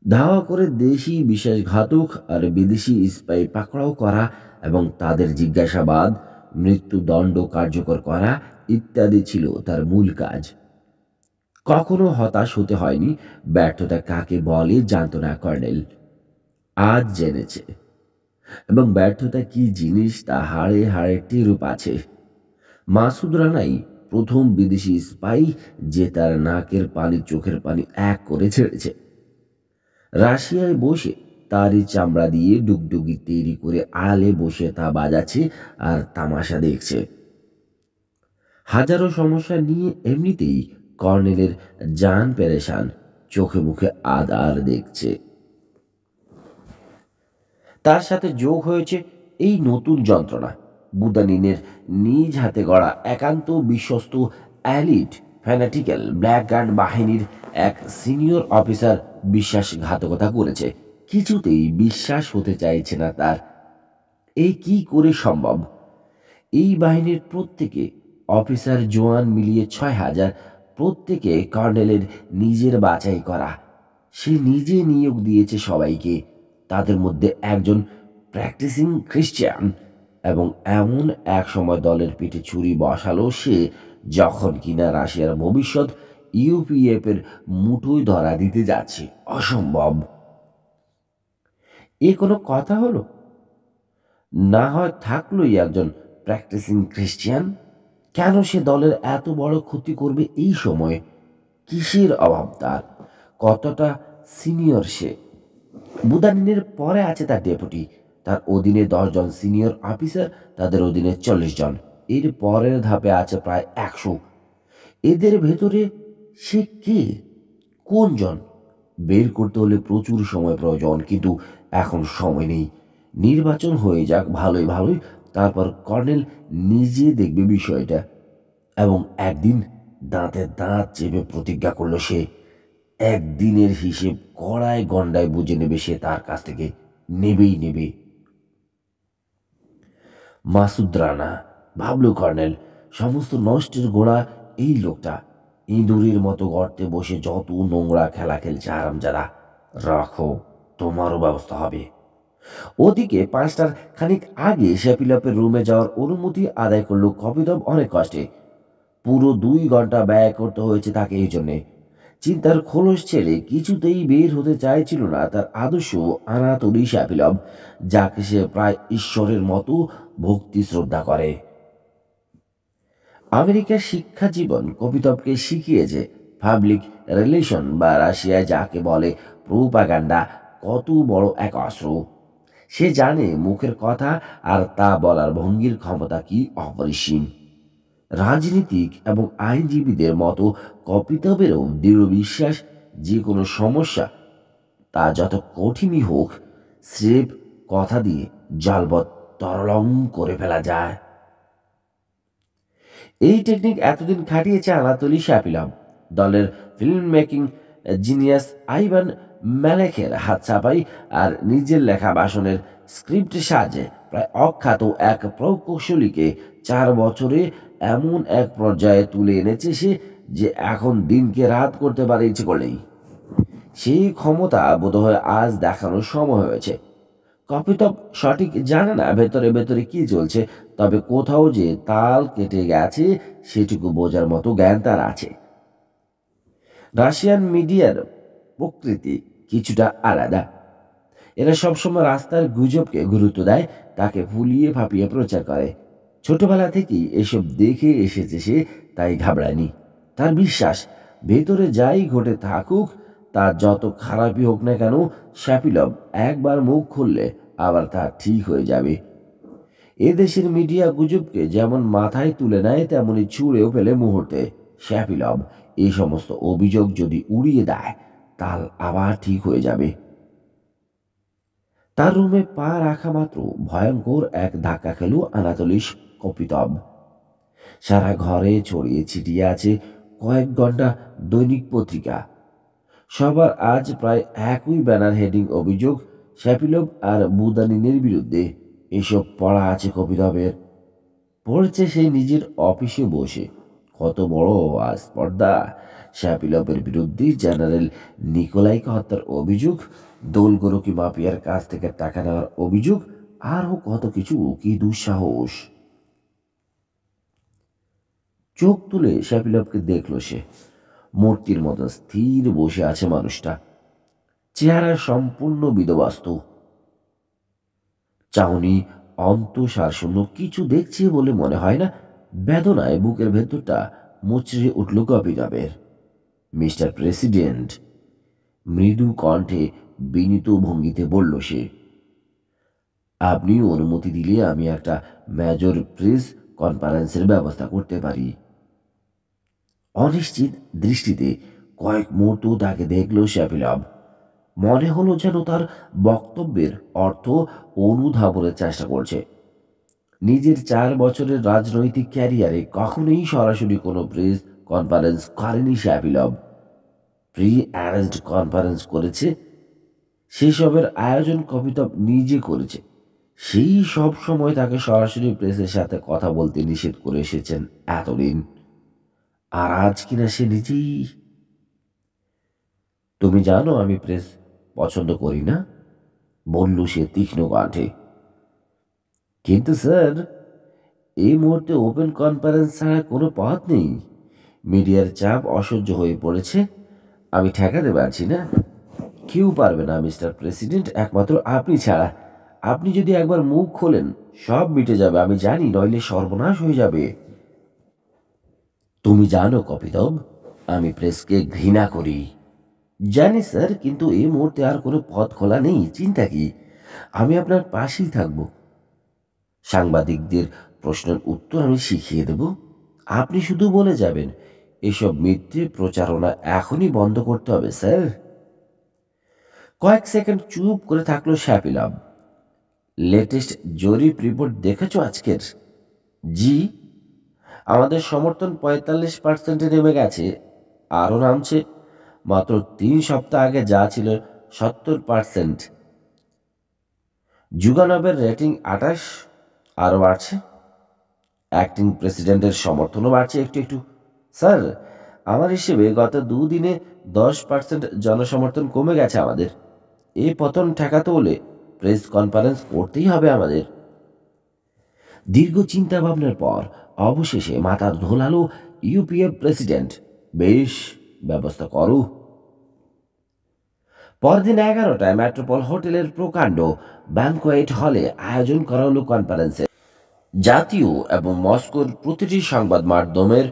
ধাওয়া করে দেশি বিশ্বাসঘাতক আর বিদেশি স্পাই পাকড়াও করা এবং তাদের জিজ্ঞাসাবাদ, মৃত্যুদণ্ড কার্যকর করা ইত্যাদি ছিল তার মূল কাজ। কখনো হতাশ হতে হয়নি। ব্যর্থতা কাকে বলে জানত না কর্নেল, আজ জেনেছে। এবং ব্যর্থতা কি জিনিস তা হাড়ে হাড়ে টেরও পাচ্ছে। মাসুদ রানাই প্রথম বিদেশি স্পাই যে তার নাকের পানি চোখের পানি এক করে ছেড়েছে। রাশিয়ায় বসে তারই চামড়া দিয়ে ডুগডুগি তৈরি করে আড়ালে বসে তা বাজাচ্ছে আর তামাশা দেখছে। হাজারো সমস্যা নিয়ে এমনিতেই কর্নেলের জান পেরেশান, চোখে মুখে আদার দেখছে। তার সাথে যোগ হয়েছে এই নতুন যন্ত্রণা, বুদানিনের নিজ হাতে গড়া একান্ত বিশ্বস্ত অ্যালিট ফ্যানাটিক্যাল ব্ল্যাকগার্ড বাহিনীর এক সিনিয়র অফিসার বিশ্বাসঘাতকতা করেছে। কিছুতেই বিশ্বাস হতে চাইছে না তার। এই কি করে সম্ভব? এই বাহিনীর প্রত্যেকে অফিসার জোয়ান মিলিয়ে 6,000, প্রত্যেকে কর্নেলের নিজের বাছাই করা। সে নিজে নিয়োগ দিয়েছে সবাইকে। তাদের মধ্যে একজন প্র্যাকটিসিং খ্রিস্টান, এবং এমন এক সময় দলের পিঠে ছুরি বসালো সে যখন কিনা রাশিয়ার ভবিষ্যৎ ইউপিএফের মুঠোয় ধরা দিতে যাচ্ছে। অসম্ভব। এ কোনো কথা হলো? না হয় থাকলোই একজন প্র্যাকটিসিং খ্রিস্টান, কেন সে দলের এত বড় ক্ষতি করবে এই সময়ে? কিসের অভাব তার? কতটা সিনিয়র সে? বুদানিনের পরে আছে তার ডেপুটি, তার অধীনে 10 জন সিনিয়র অফিসার, তাদের অধীনে 40 জন, এর পরের ধাপে আছে প্রায় 100। এদের ভেতরে সে কে? কোনজন? বের করতে হলে প্রচুর সময় প্রয়োজন, কিন্তু এখন সময় নেই। নির্বাচন হয়ে যাক ভালোই ভালোই, তারপর কর্নেল নিজে দেখবে বিষয়টা। এবং একদিন দাঁতে দাঁত চেপে প্রতিজ্ঞা করলো সে একদিনের হিসেব কড়ায় গন্ডায় বুঝে নেবে, সে তার কাছ থেকে নেবেই নেবে। মাসুদ রানা, ভাবলো কর্নেল, সমস্ত নষ্টের গোড়া এই লোকটা। ইঁদুরের মতো গর্তে বসে যত নোংরা খেলা খেলছে আরামজাদা। রাখো, তোমারও ব্যবস্থা হবে। ওদিকে 5টার খানিক আগে শেপিলপের রুমে যাওয়ার অনুমতি আদায় করলো কপিতভ অনেক কষ্টে। পুরো 2 ঘন্টা ব্যয় করতে হয়েছে তাকে এই জন্যে। চিন্তার খোলস ছেড়ে কিছুতেই বের হতে চাইছিল না তার আদর্শ আনাতোলি শেপিলভ, যাকে সে প্রায় ঈশ্বরের মতো ভক্তি শ্রদ্ধা করে। আমেরিকার শিক্ষা জীবন কপিতভকে শিখিয়েছে পাবলিক রিলেশন বা রাশিয়ায় যাকে বলে প্রোপাগান্ডা কত বড় এক অস্ত্র। সে জানে মুখের কথা আর তা বলার ভঙ্গির ক্ষমতা কি অপরিসীম। রাজনীতিক এবং আইনজীবীদের মতো কপিতভেরও দৃঢ় বিশ্বাস, যে কোনো সমস্যা তা যত কঠিনই হোক, স্রেফ কথা দিয়ে জালবৎ তরলং করে ফেলা যায়। এই টেকনিক এতদিন খাটিয়েছে আনাতোলি শেপিলভ। দলের ফিল্ম মেকিং জিনিয়াস আইভান ম্যালেকের হাত ছাপাই আর নিজের লেখা ভাষণের স্ক্রিপ্টের সাহায্যে প্রায় অখ্যাত এক প্রকৌশলীকে 4 বছরে এমন এক পর্যায়ে তুলে এনেছে সে, যে এখন দিনকে রাত করতে পারে ইচ্ছে করলেই। সেই ক্ষমতা বোধহয় আজ দেখানোর সময় হয়েছে। কপিতপ সঠিক জানে না ভেতরে ভেতরে কি চলছে, তবে কোথাও যে তাল কেটে গেছে সেটুকু বোঝার মতো জ্ঞান তার আছে। রাশিয়ান মিডিয়ার প্রকৃতি কিছুটা আলাদা। এরা সবসময় রাস্তার গুজবকে গুরুত্ব দেয়, তাকে ফুলিয়ে ফাঁপিয়ে প্রচার করে। ছোটবেলা থেকেই এসব দেখে এসেছে সে, তাই ঘাবড়ায়নি। তার বিশ্বাস, ভেতরে যাই ঘটে থাকুক, তার যত খারাপই হোক না কেন, শ্যাপিলভ একবার মুখ খুললে আবার তা ঠিক হয়ে যাবে। এদেশের মিডিয়া গুজবকে যেমন মাথায় তুলে নেয় তেমনি ছুঁড়েও ফেলে মুহূর্তে। শ্যাপিলভ এই সমস্ত অভিযোগ যদি উড়িয়ে দেয়, তাল আবার ঠিক হয়ে যাবে। তার রুমে পা রাখা মাত্র ভয়ঙ্কর এক ধাক্কা খেল আনাতোলি কপিতভ। সারা ঘরে ছড়িয়ে ছিটিয়ে আছে কয়েক ঘন্টা দৈনিক পত্রিকা। সবার আজ প্রায় একই ব্যানার হেডিং অভিযোগ শ্যাপিলভ আর বুদানিনের বিরুদ্ধে। এসব পড়া আছে কপিতভের। পড়ছে সে নিজের অফিসে বসে। কত বড় স্পর্ধা! শ্যাপিলভের বিরুদ্ধে জেনারেল নিকোলাইকে হত্যার অভিযোগ, দোলগোরকি মাফিয়ার কাছ থেকে টাকা নেওয়ার অভিযোগ, আরও কত কিছু। কি দুঃসাহস! চোখ তুলে শ্যাপিলভকে দেখল সে। মূর্তির মতো স্থির বসে আছে মানুষটা, চেহারা সম্পূর্ণ বিধবাস্তু। চাউনি অন্তঃসারশূন্য, কিছু দেখছে বলে মনে হয় না। বেদনায় বুকের ভেতরটা মুচড়ে উঠল কপিতভের। মিস্টার প্রেসিডেন্ট, মৃদু কণ্ঠে বিনীত ভঙ্গিতে বলল সে, আপনি অনুমতি দিলে আমি একটা মেজর প্রেস কনফারেন্সের ব্যবস্থা করতে পারি। অনিশ্চিত দৃষ্টিতে কয়েক মুহূর্ত তাকে দেখল শ্যাপিলভ। মনে হলো যেন তার বক্তব্যের অর্থ অনুধাবনের চেষ্টা করছে। নিজের 4 বছরের রাজনৈতিক ক্যারিয়ারে কখনোই সরাসরি কোনো প্রেস কনফারেন্স করেনি শ্যাপিলভ। প্রি অ্যারেঞ্জড কনফারেন্স করেছে, সেসবের আয়োজন কপিতভ নিজে করেছে। সেই সব সময় তাকে সরাসরি প্রেসের সাথে কথা বলতে নিষেধ করে এসেছেন এতদিন। আর আজ কিনা সে নিজেই। তুমি জানো আমি প্রেস পছন্দ করি না, বলল সে তীক্ষ্ণ কণ্ঠে। কিন্তু স্যার, এই মুহূর্তে ওপেন কনফারেন্স ছাড়া কোনো পথ নেই। মিডিয়ার চাপ অসহ্য হয়ে পড়েছে। আমি ঠেকাতে পারছি না। কেউ পারবে না মিস্টার প্রেসিডেন্ট, একমাত্র আপনি ছাড়া। আপনি যদি একবার মুখ খোলেন সব মিটে যাবে, আমি জানি, নইলে সর্বনাশ হয়ে যাবে। তুমি জানো কপিতভ, আমি প্রেসকে ঘৃণা করি। জানি স্যার, কিন্তু এই মুহূর্তে আর কোনো পথ খোলা নেই। চিন্তা কি? আমি আপনার পাশেই থাকব। সাংবাদিকদের প্রশ্নের উত্তর আমি শিখিয়ে দেব। আপনি শুধু বলে যাবেন, এসব মিথ্যে প্রচারণা এখনই বন্ধ করতে হবে স্যার। কয়েক সেকেন্ড চুপ করে থাকলো শ্যাপিলভ। লেটেস্ট জরিপ রিপোর্ট দেখেছো আজকের? জি, আমাদের সমর্থন 45% নেমে গেছে, আরও নামছে। মাত্র 3 সপ্তাহ আগে যা ছিল 70%। যুগানবের রেটিং 28, আরও বাড়ছে। অ্যাক্টিং প্রেসিডেন্টের সমর্থনও বাড়ছে একটু একটু। স্যার, আমার হিসেবে গত 2 দিনে 10% জনসমর্থন কমে গেছে আমাদের। এই পতন ঠেকাতে হলে প্রেস কনফারেন্স করতেই হবে আমাদের। দীর্ঘ চিন্তা ভাবনার পর অবশেষে মাথা ধোলালো ইউপিএফ প্রেসিডেন্ট। বেশ, ব্যবস্থা করো। পরদিন 11টায় মেট্রোপল হোটেলের প্রকাণ্ড ব্যাংকোয়েট হলে আয়োজন করা হলো কনফারেন্সে। জাতীয় এবং মস্কোর প্রতিটি সংবাদ মাধ্যমের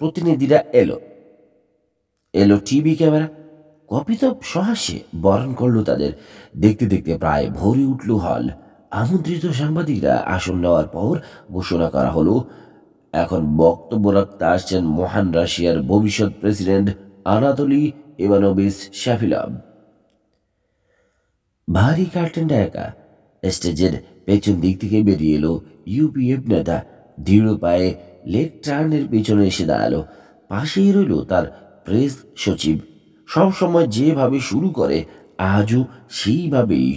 প্রতিনিধিরা এলো টিভি ক্যামেরা। কপিতভ সহাস্যে বরণ করল তাদের। দেখতে দেখতে প্রায় ভরে উঠল হল। আমন্ত্রিত সাংবাদিকরা আসন নেওয়ার পর ঘোষণা করা হলো, এখন বক্তব্য রাখতে আসছেন মহান রাশিয়ার ভবিষ্যৎ প্রেসিডেন্ট আনাতোলি ইভানোভিচ শ্যাপিলভ। ভারী কার্টেনটা একা স্টেজের পেছন দিক থেকে বেরিয়ে এলো ইউপিএফ নেতা। দৃঢ় পায়ে লেগ টার্নের পেছনে এসে দাঁড়ালো। পাশেই রইল তার প্রেস সচিব। সবসময় যেভাবে শুরু করে আজও সেইভাবেই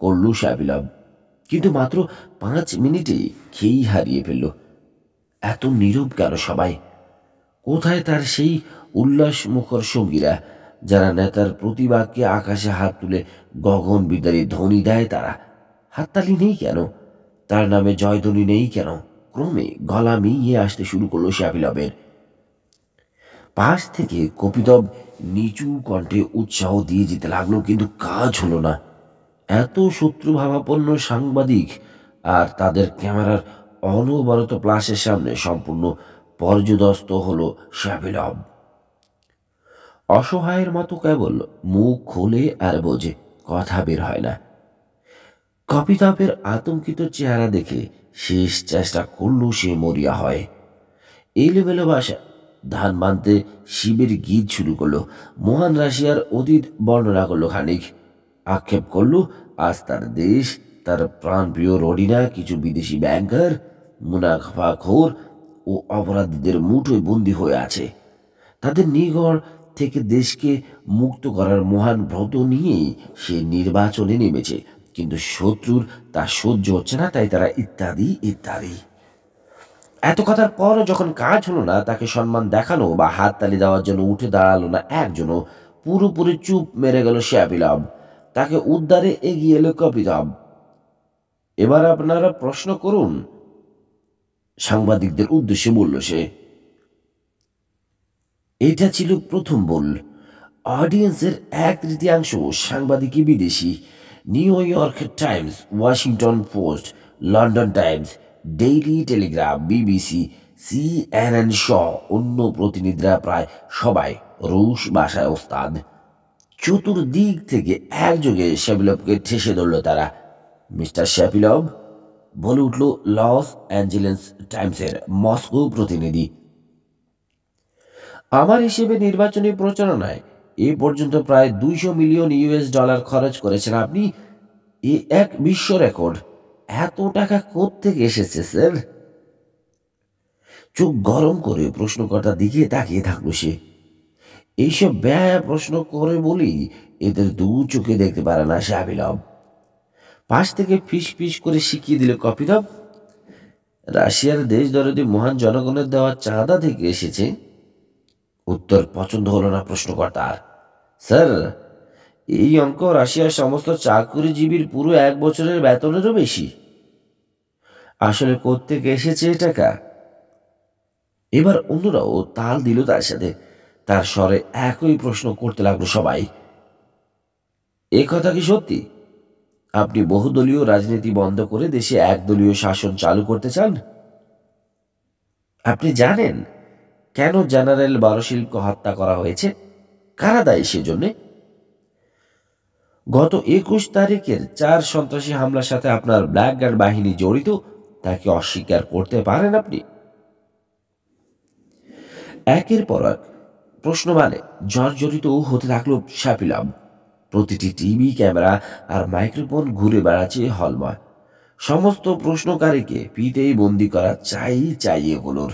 করল শ্যাপিলভ। কিন্তু মাত্র 5 মিনিটে খেই হারিয়ে ফেলল। এত নীরব কেন সবাই? কোথায় তার সেই উল্লাসমুখর সঙ্গীরা, যারা নেতার প্রতিবাক্যে আকাশে হাত তুলে গগন বিদারী ধ্বনি দেয়? তারা হাততালি নেই কেন? তার নামে জয়ধ্বনি নেই কেন? ক্রমে গলা মিইয়ে আসতে শুরু করলো শ্যাপিলবের। পাশ থেকে কপিতব নিচু কণ্ঠে উৎসাহ দিয়ে যেতে লাগলো, কিন্তু কাজ হলো না। এত শত্রুভাবাপন্ন সাংবাদিক আর তাদের ক্যামেরার অনবরত প্লাসের সামনে সম্পূর্ণ পর্যদস্ত হলো শ্যাপিলব। অসহায়ের মতো কেবল মুখ খোলে আর বোঝে, কথা বের হয় না। কপিতপের আতঙ্কিত চেহারা দেখে শেষ চেষ্টা করলো সে মরিয়া হয়। এলোমেলো ভাষা ধান বানতে শিবের গীত শুরু করলো। মহান রাশিয়ার অতীত বর্ণনা করলো খানিক। আক্ষেপ করলো আজ তার দেশ, তার প্রাণপ্রিয় রডিনা, কিছু বিদেশি ব্যাংকার, মুনাফাখোর ও অপরাধীদের মুঠোয় বন্দী হয়ে আছে। তাদের নিগড় থেকে দেশকে মুক্ত করার মহান ব্রত নিয়েই সে নির্বাচনে নেমেছে, কিন্তু শত্রুর তা সহ্য হচ্ছে না, তাই তারা ইত্যাদি ইত্যাদি। এত কথার পরও যখন কাজ হলো না, তাকে সম্মান দেখানো বা হাততালি দেওয়ার জন্য উঠে দাঁড়ালো না একজনও। পুরোপুরি চুপ মেরে গেল শ্যাপিলভ। তাকে উদ্ধারে এগিয়ে এলো কপিতভ। এবার আপনারা প্রশ্ন করুন, সাংবাদিকদের উদ্দেশ্যে বলল সে। এটা ছিল প্রথম বল। অডিয়েন্সের 1/3 সাংবাদিকই বিদেশি। New York Times, Washington post, London Times, daily Telegraph, BBC, CNN সহ অন্য প্রতিনিধিরা প্রায় সবাই রুশ ভাষায় ওস্তাদ। চতুর্দিক থেকে একযোগে শ্যাপিলভকে ঠেসে ধরল তারা। মিস্টার শ্যাপিলভ, বলে উঠল লস অ্যাঞ্জেলেস টাইমসের মস্কো প্রতিনিধি, আমার হিসেবে নির্বাচনী প্রচারণায় এ পর্যন্ত প্রায় $200 মিলিয়ন খরচ করেছেন আপনি। এ এক বিশ্ব রেকর্ড। এত টাকা কোত্থেকে এসেছে স্যার? চোখ গরম করে প্রশ্নকর্তার দিকে তাকিয়ে থাকলো সে। এইসব ব্যয় প্রশ্ন করে বলেই এদের দু চোখে দেখতে পারে না শ্যাপিলভ। পাশ থেকে ফিস ফিস করে শিখিয়ে দিল কপিতভ, রাশিয়ার দেশদরদি মহান জনগণের দেওয়া চাঁদা থেকে এসেছে। উত্তর পছন্দ হলো না প্রশ্নকর্তার। স্যার, এই অঙ্ক রাশিয়ার সমস্ত চাকরিজীবীর পুরো 1 বছরের বেতনেরও বেশি। আসলে কোত্থেকে এসেছে এ টাকা? এবার অন্যরাও তাল দিল তার সাথে। তার স্বরে একই প্রশ্ন করতে লাগলো সবাই। এ কথা কি সত্যি? আপনি বহুদলীয় রাজনীতি বন্ধ করে দেশে একদলীয় শাসন চালু করতে চান? আপনি জানেন কেন জেনারেল বারোশিলকে হত্যা করা হয়েছে? কারা দায়ী সেজন্যে? গত 21 তারিখের 4 সন্ত্রাসী হামলার সাথে আপনার ব্ল্যাকগার্ড বাহিনী জড়িত, তাকে অস্বীকার করতে পারেন আপনি? একের পর এক প্রশ্ন মানে জর্জরিত হতে থাকলো শ্যাপিলভ। প্রতিটি টিভি ক্যামেরা আর মাইক্রোফোন ঘুরে বেড়াচ্ছে হলময়। সমস্ত প্রশ্নকারীকে পিতেই বন্দি করা চাই এগুলোর।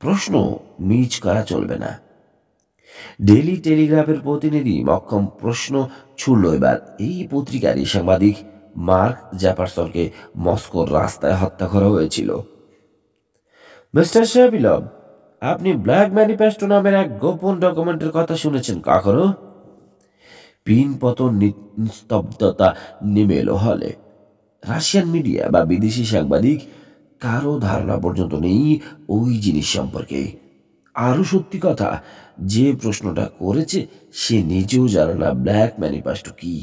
প্রশ্ন মিচ করা চলবে না। ডেইলি টেলিগ্রাফের প্রতিনিধি মক্ষম প্রশ্ন ছুড়ল এবার। এই পত্রিকারই সাংবাদিক মার্ক জ্যাপারসনকে মস্কোর রাস্তায় হত্যা করা হয়েছিল। মিস্টার শ্যাপিলভ, আপনি ব্ল্যাক ম্যানিফেস্টো নামের এক গোপন ডকুমেন্টের কথা শুনেছেন কখনো? পিনপতন নিস্তব্ধতা নেমে এলো হলে। রাশিয়ান মিডিয়া বা বিদেশি সাংবাদিক কারো ধারণা পর্যন্ত নেই ওই জিনিস সম্পর্কে। আরো সত্যি কথা, যে প্রশ্নটা করেছে সে নিজেও জানে না ব্ল্যাক ম্যানিফেস্টো কি।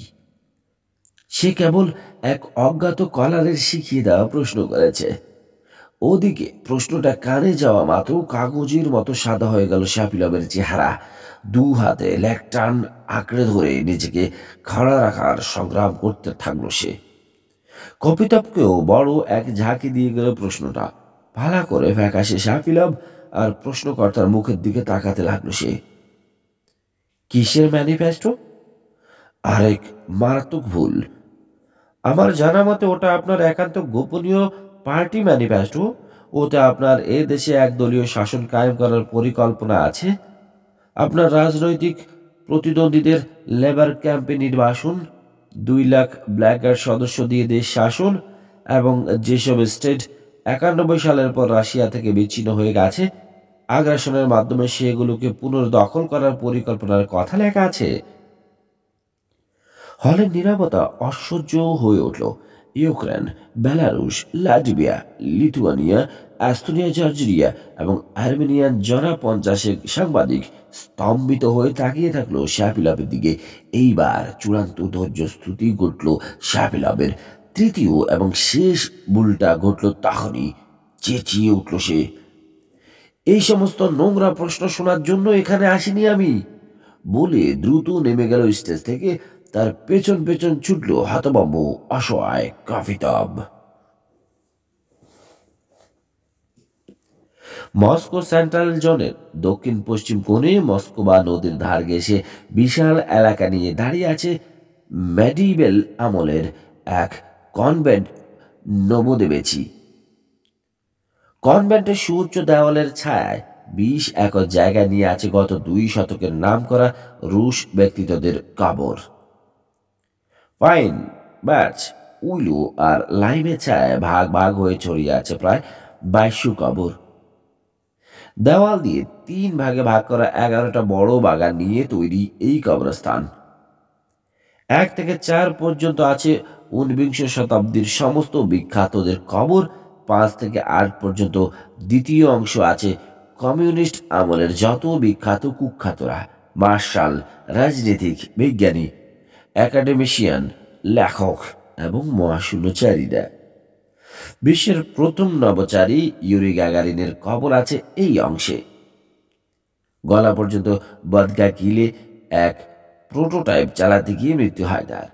সে কেবল এক অজ্ঞাত কলারের শিখিয়ে দেওয়া প্রশ্ন করেছে। ওদিকে প্রশ্নটা কানে যাওয়া মাত্র কাগজের মতো সাদা হয়ে গেল শ্যাপিলভের চেহারা। 2 হাতে লেকটার্ন আঁকড়ে ধরে নিজেকে খাড়া রাখার সংগ্রাম করতে থাকলো সে। কপিতভকেও বড় এক ঝাঁকি দিয়ে গেল প্রশ্নটা। ভালা করে ফ্যাকাশে শ্যাপিলভ আর প্রশ্নকর্তার মুখের দিকে তাকাতে লাগলো সে। কিসের ম্যানিফেস্টো? আরেক মারাত্মক ভুল। আমার জানা মতে ওটা আপনার একান্ত গোপনীয় পার্টি ম্যানিফেস্টো। ওতে আপনার এ দেশে একদলীয় শাসন কায়েম করার পরিকল্পনা আছে। আপনার রাজনৈতিক প্রতিদ্বন্দ্বীদের লেবার ক্যাম্পে নির্বাসন, 2 লাখ ব্ল্যাকগার্ড সদস্য দিয়ে দেশ শাসন, এবং যেসব স্টেট 91 সালের পর রাশিয়া থেকে বিচ্ছিন্ন হয়ে গেছে, আগ্রাসনের মাধ্যমে সেগুলোকে পুনর্দখল করার পরিকল্পনার কথা লেখা আছে। হলের নীরবতা অসহ্য হয়ে উঠল। Ukraine, Belarus, Latvia, Lithuania, Estonia, Georgia এবং আর্মেনিয়ার জনা 50 সাংবাদিক স্তম্ভিত হয়ে তাকিয়ে থাকলো শাপিলভের দিকে। এইবার চূড়ান্ত ধৈর্যস্তুতি ঘটল শাপিলভের। তৃতীয় এবং শেষ ভুলটা ঘটল তখনই। চেঁচিয়ে উঠল সে, এই সমস্ত নোংরা প্রশ্ন শোনার জন্য এখানে আসিনি আমি, বলে দ্রুত নেমে গেল স্টেজ থেকে। তার পেছন পেছন ছুটল হতভম্ব অসহায় কাফিতাব। মস্কো সেন্ট্রাল জোনের দক্ষিণ পশ্চিম কোণে মস্কোবা নদীর ধার ঘেঁষে বিশাল এলাকা নিয়ে দাঁড়িয়ে আছে মেডিভেল আমলের এক কনভেন্ট, নবোদেবেচি। কনভেন্টের সুউচ্চ দেওয়ালের ছায়ায় 20 একর জায়গা নিয়ে আছে গত 2 শতকের নাম করা রুশ ব্যক্তিত্বদের কবর। পাইন, বার্চ, উইলো আর লাইমের ছায়ায় ভাগ ভাগ হয়ে ছড়িয়ে আছে প্রায় 2200 কবর। দেওয়াল দিয়ে 3 ভাগে ভাগ করা 11টা বড় বাগান নিয়ে তৈরি এই কবরস্থান। 1 থেকে 4 পর্যন্ত আছে 19 শতাব্দীর সমস্ত বিখ্যাতদের কবর। 5 থেকে 8 পর্যন্ত দ্বিতীয় অংশ আছে কমিউনিস্ট আমলের যত বিখ্যাত কুখ্যাতরা, মার্শাল, রাজনীতিক, বিজ্ঞানী, একাডেমিশিয়ান, লেখক এবং মহাশূন্যচারীরা। বিশ্বের প্রথম নভোচারী ইউরি গাগারিনের কবর আছে এই অংশে। গলা পর্যন্ত বদগা গিলে এক প্রোটোটাইপ চালাতে গিয়ে মৃত্যু হয় তার।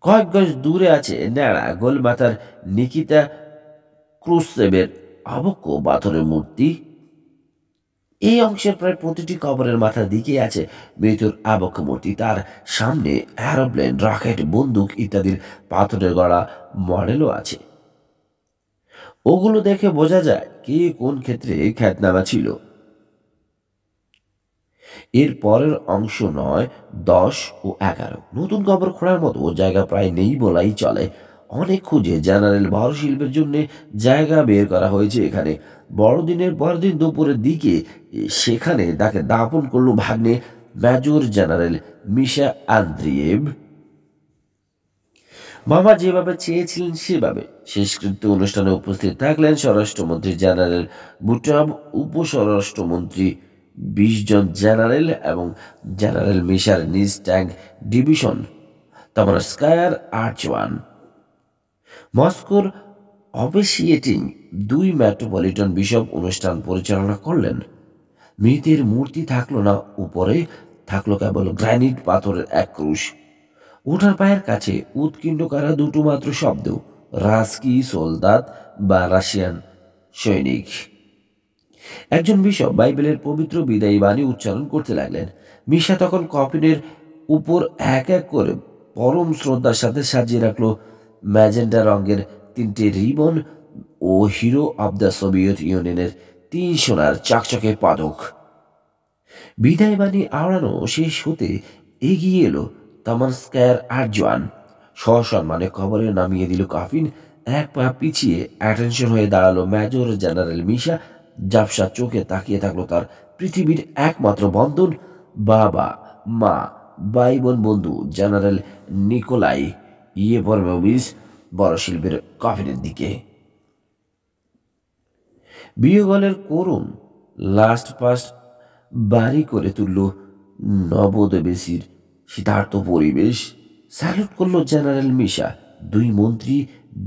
কয়েক গজ দূরে আছে ন্যাড়া গোলমাথার নিকিতা ক্রুসচেভের আবক্ষ পাথরের মূর্তি। এই অংশের প্রায় প্রতিটি কবরের মাথার দিকে আছে মৃত্যুর আবক্ষ মূর্তি। তার সামনে অ্যারোপ্লেন, রকেট, বন্দুক ইত্যাদির পাথরের গড়া মডেলও আছে। ওগুলো দেখে বোঝা যায় কে কোন ক্ষেত্রে খ্যাতনামা ছিল। এর পরের অংশ 9, 10 ও 11। নতুন কবর খোঁড়ার মতো জায়গা প্রায় নেই বলাই চলে। অনেক খুঁজে জেনারেল ভর শিল্পের জন্য জায়গা বের করা হয়েছে এখানে। বড়দিনের পরদিন দুপুরের দিকে সেখানে তাকে দাপন করল ভাগ্নে মেজর জেনারেল মিশা আন্দ্রিয়েভ। মামা যেভাবে চেয়েছিলেন সেভাবে শেষকৃত্য অনুষ্ঠানে উপস্থিত থাকলেন স্বরাষ্ট্রমন্ত্রী জেনারেল বুটাব, উপস্বরাষ্ট্রমন্ত্রী, 20 জন জেনারেল এবং জেনারেল মিশার নিজ ট্যাঙ্ক ডিভিশন তামারস্কায়ার আর্চওয়ান। মস্কোর অফিসিয়েটিং 2 মেট্রোপলিটন বিশপ অনুষ্ঠান পরিচালনা করলেন। মৃতের মূর্তি থাকলো না, উপরে থাকলো কেবল গ্রানাইট পাথরের এক ক্রুশ। ওঠার পায়ের কাছে উৎকীর্ণ করা 2টো মাত্র শব্দ, রাস্কি সোলদাত বা রাশিয়ান সৈনিক। একজন বিশপ বাইবেলের পবিত্র বিদায়ী বাণী উচ্চারণ করতে লাগলেন। মিশা তখন কফিনের উপর এক এক করে পরম শ্রদ্ধার সাথে সাজিয়ে রাখলো ম্যাজেন্টা রঙের 3টে রিবন ও হিরো অব দ্য সোভিয়েত ইউনিয়নের 3 সোনার চকচকে পদক। বিদায় বাণী আওড়ানো শেষ হতে এগিয়ে এলো তামারস্কায়ার আর্চওয়ান। সসম্মানে কবরে নামিয়ে দিল কফিন। এক পা পিছিয়ে অ্যাটেনশন হয়ে দাঁড়ালো মেজর জেনারেল মিশা। ঝাপসা চোখে তাকিয়ে থাকলো তার পৃথিবীর একমাত্র বন্ধন, বাবা, মা, ভাই বোন, বন্ধু জেনারেল নিকোলাই ইয়েভরোভিচ বড় শিল্পের কফিনের দিকে। বিয়োগলের করুণ লাস্ট পাস্ট বাড়ি করে তুলল নবোদেবেসির শীতার্থ পরিবেশ। স্যালুট করলো জেনারেল মিশা। 2 মন্ত্রী,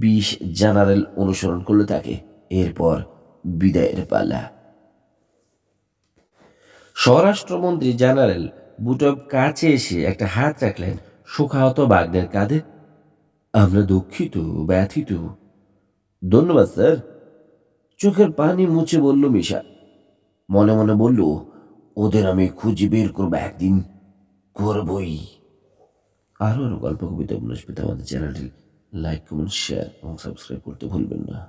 20 জেনারেল অনুসরণ করলো তাকে। এরপর বিদায়ের পালা। স্বরাষ্ট্রমন্ত্রী জেনারেল বুটব কাছে এসে একটা হাত রাখলেন শোকাহত বাগ্নের কাঁধে। আমরা দুঃখিত, ব্যথিত। ধন্যবাদ স্যার, চোখের পানি মুছে বলল মিশা। মনে মনে বলল, ওদের আমি খুঁজে বের করবো একদিন, করবই। আরো গল্প, কবিতা, উপন্যাস পেতে আমাদের চ্যানেলটি লাইক, কমেন্ট, শেয়ার এবং সাবস্ক্রাইব করতে ভুলবেন না।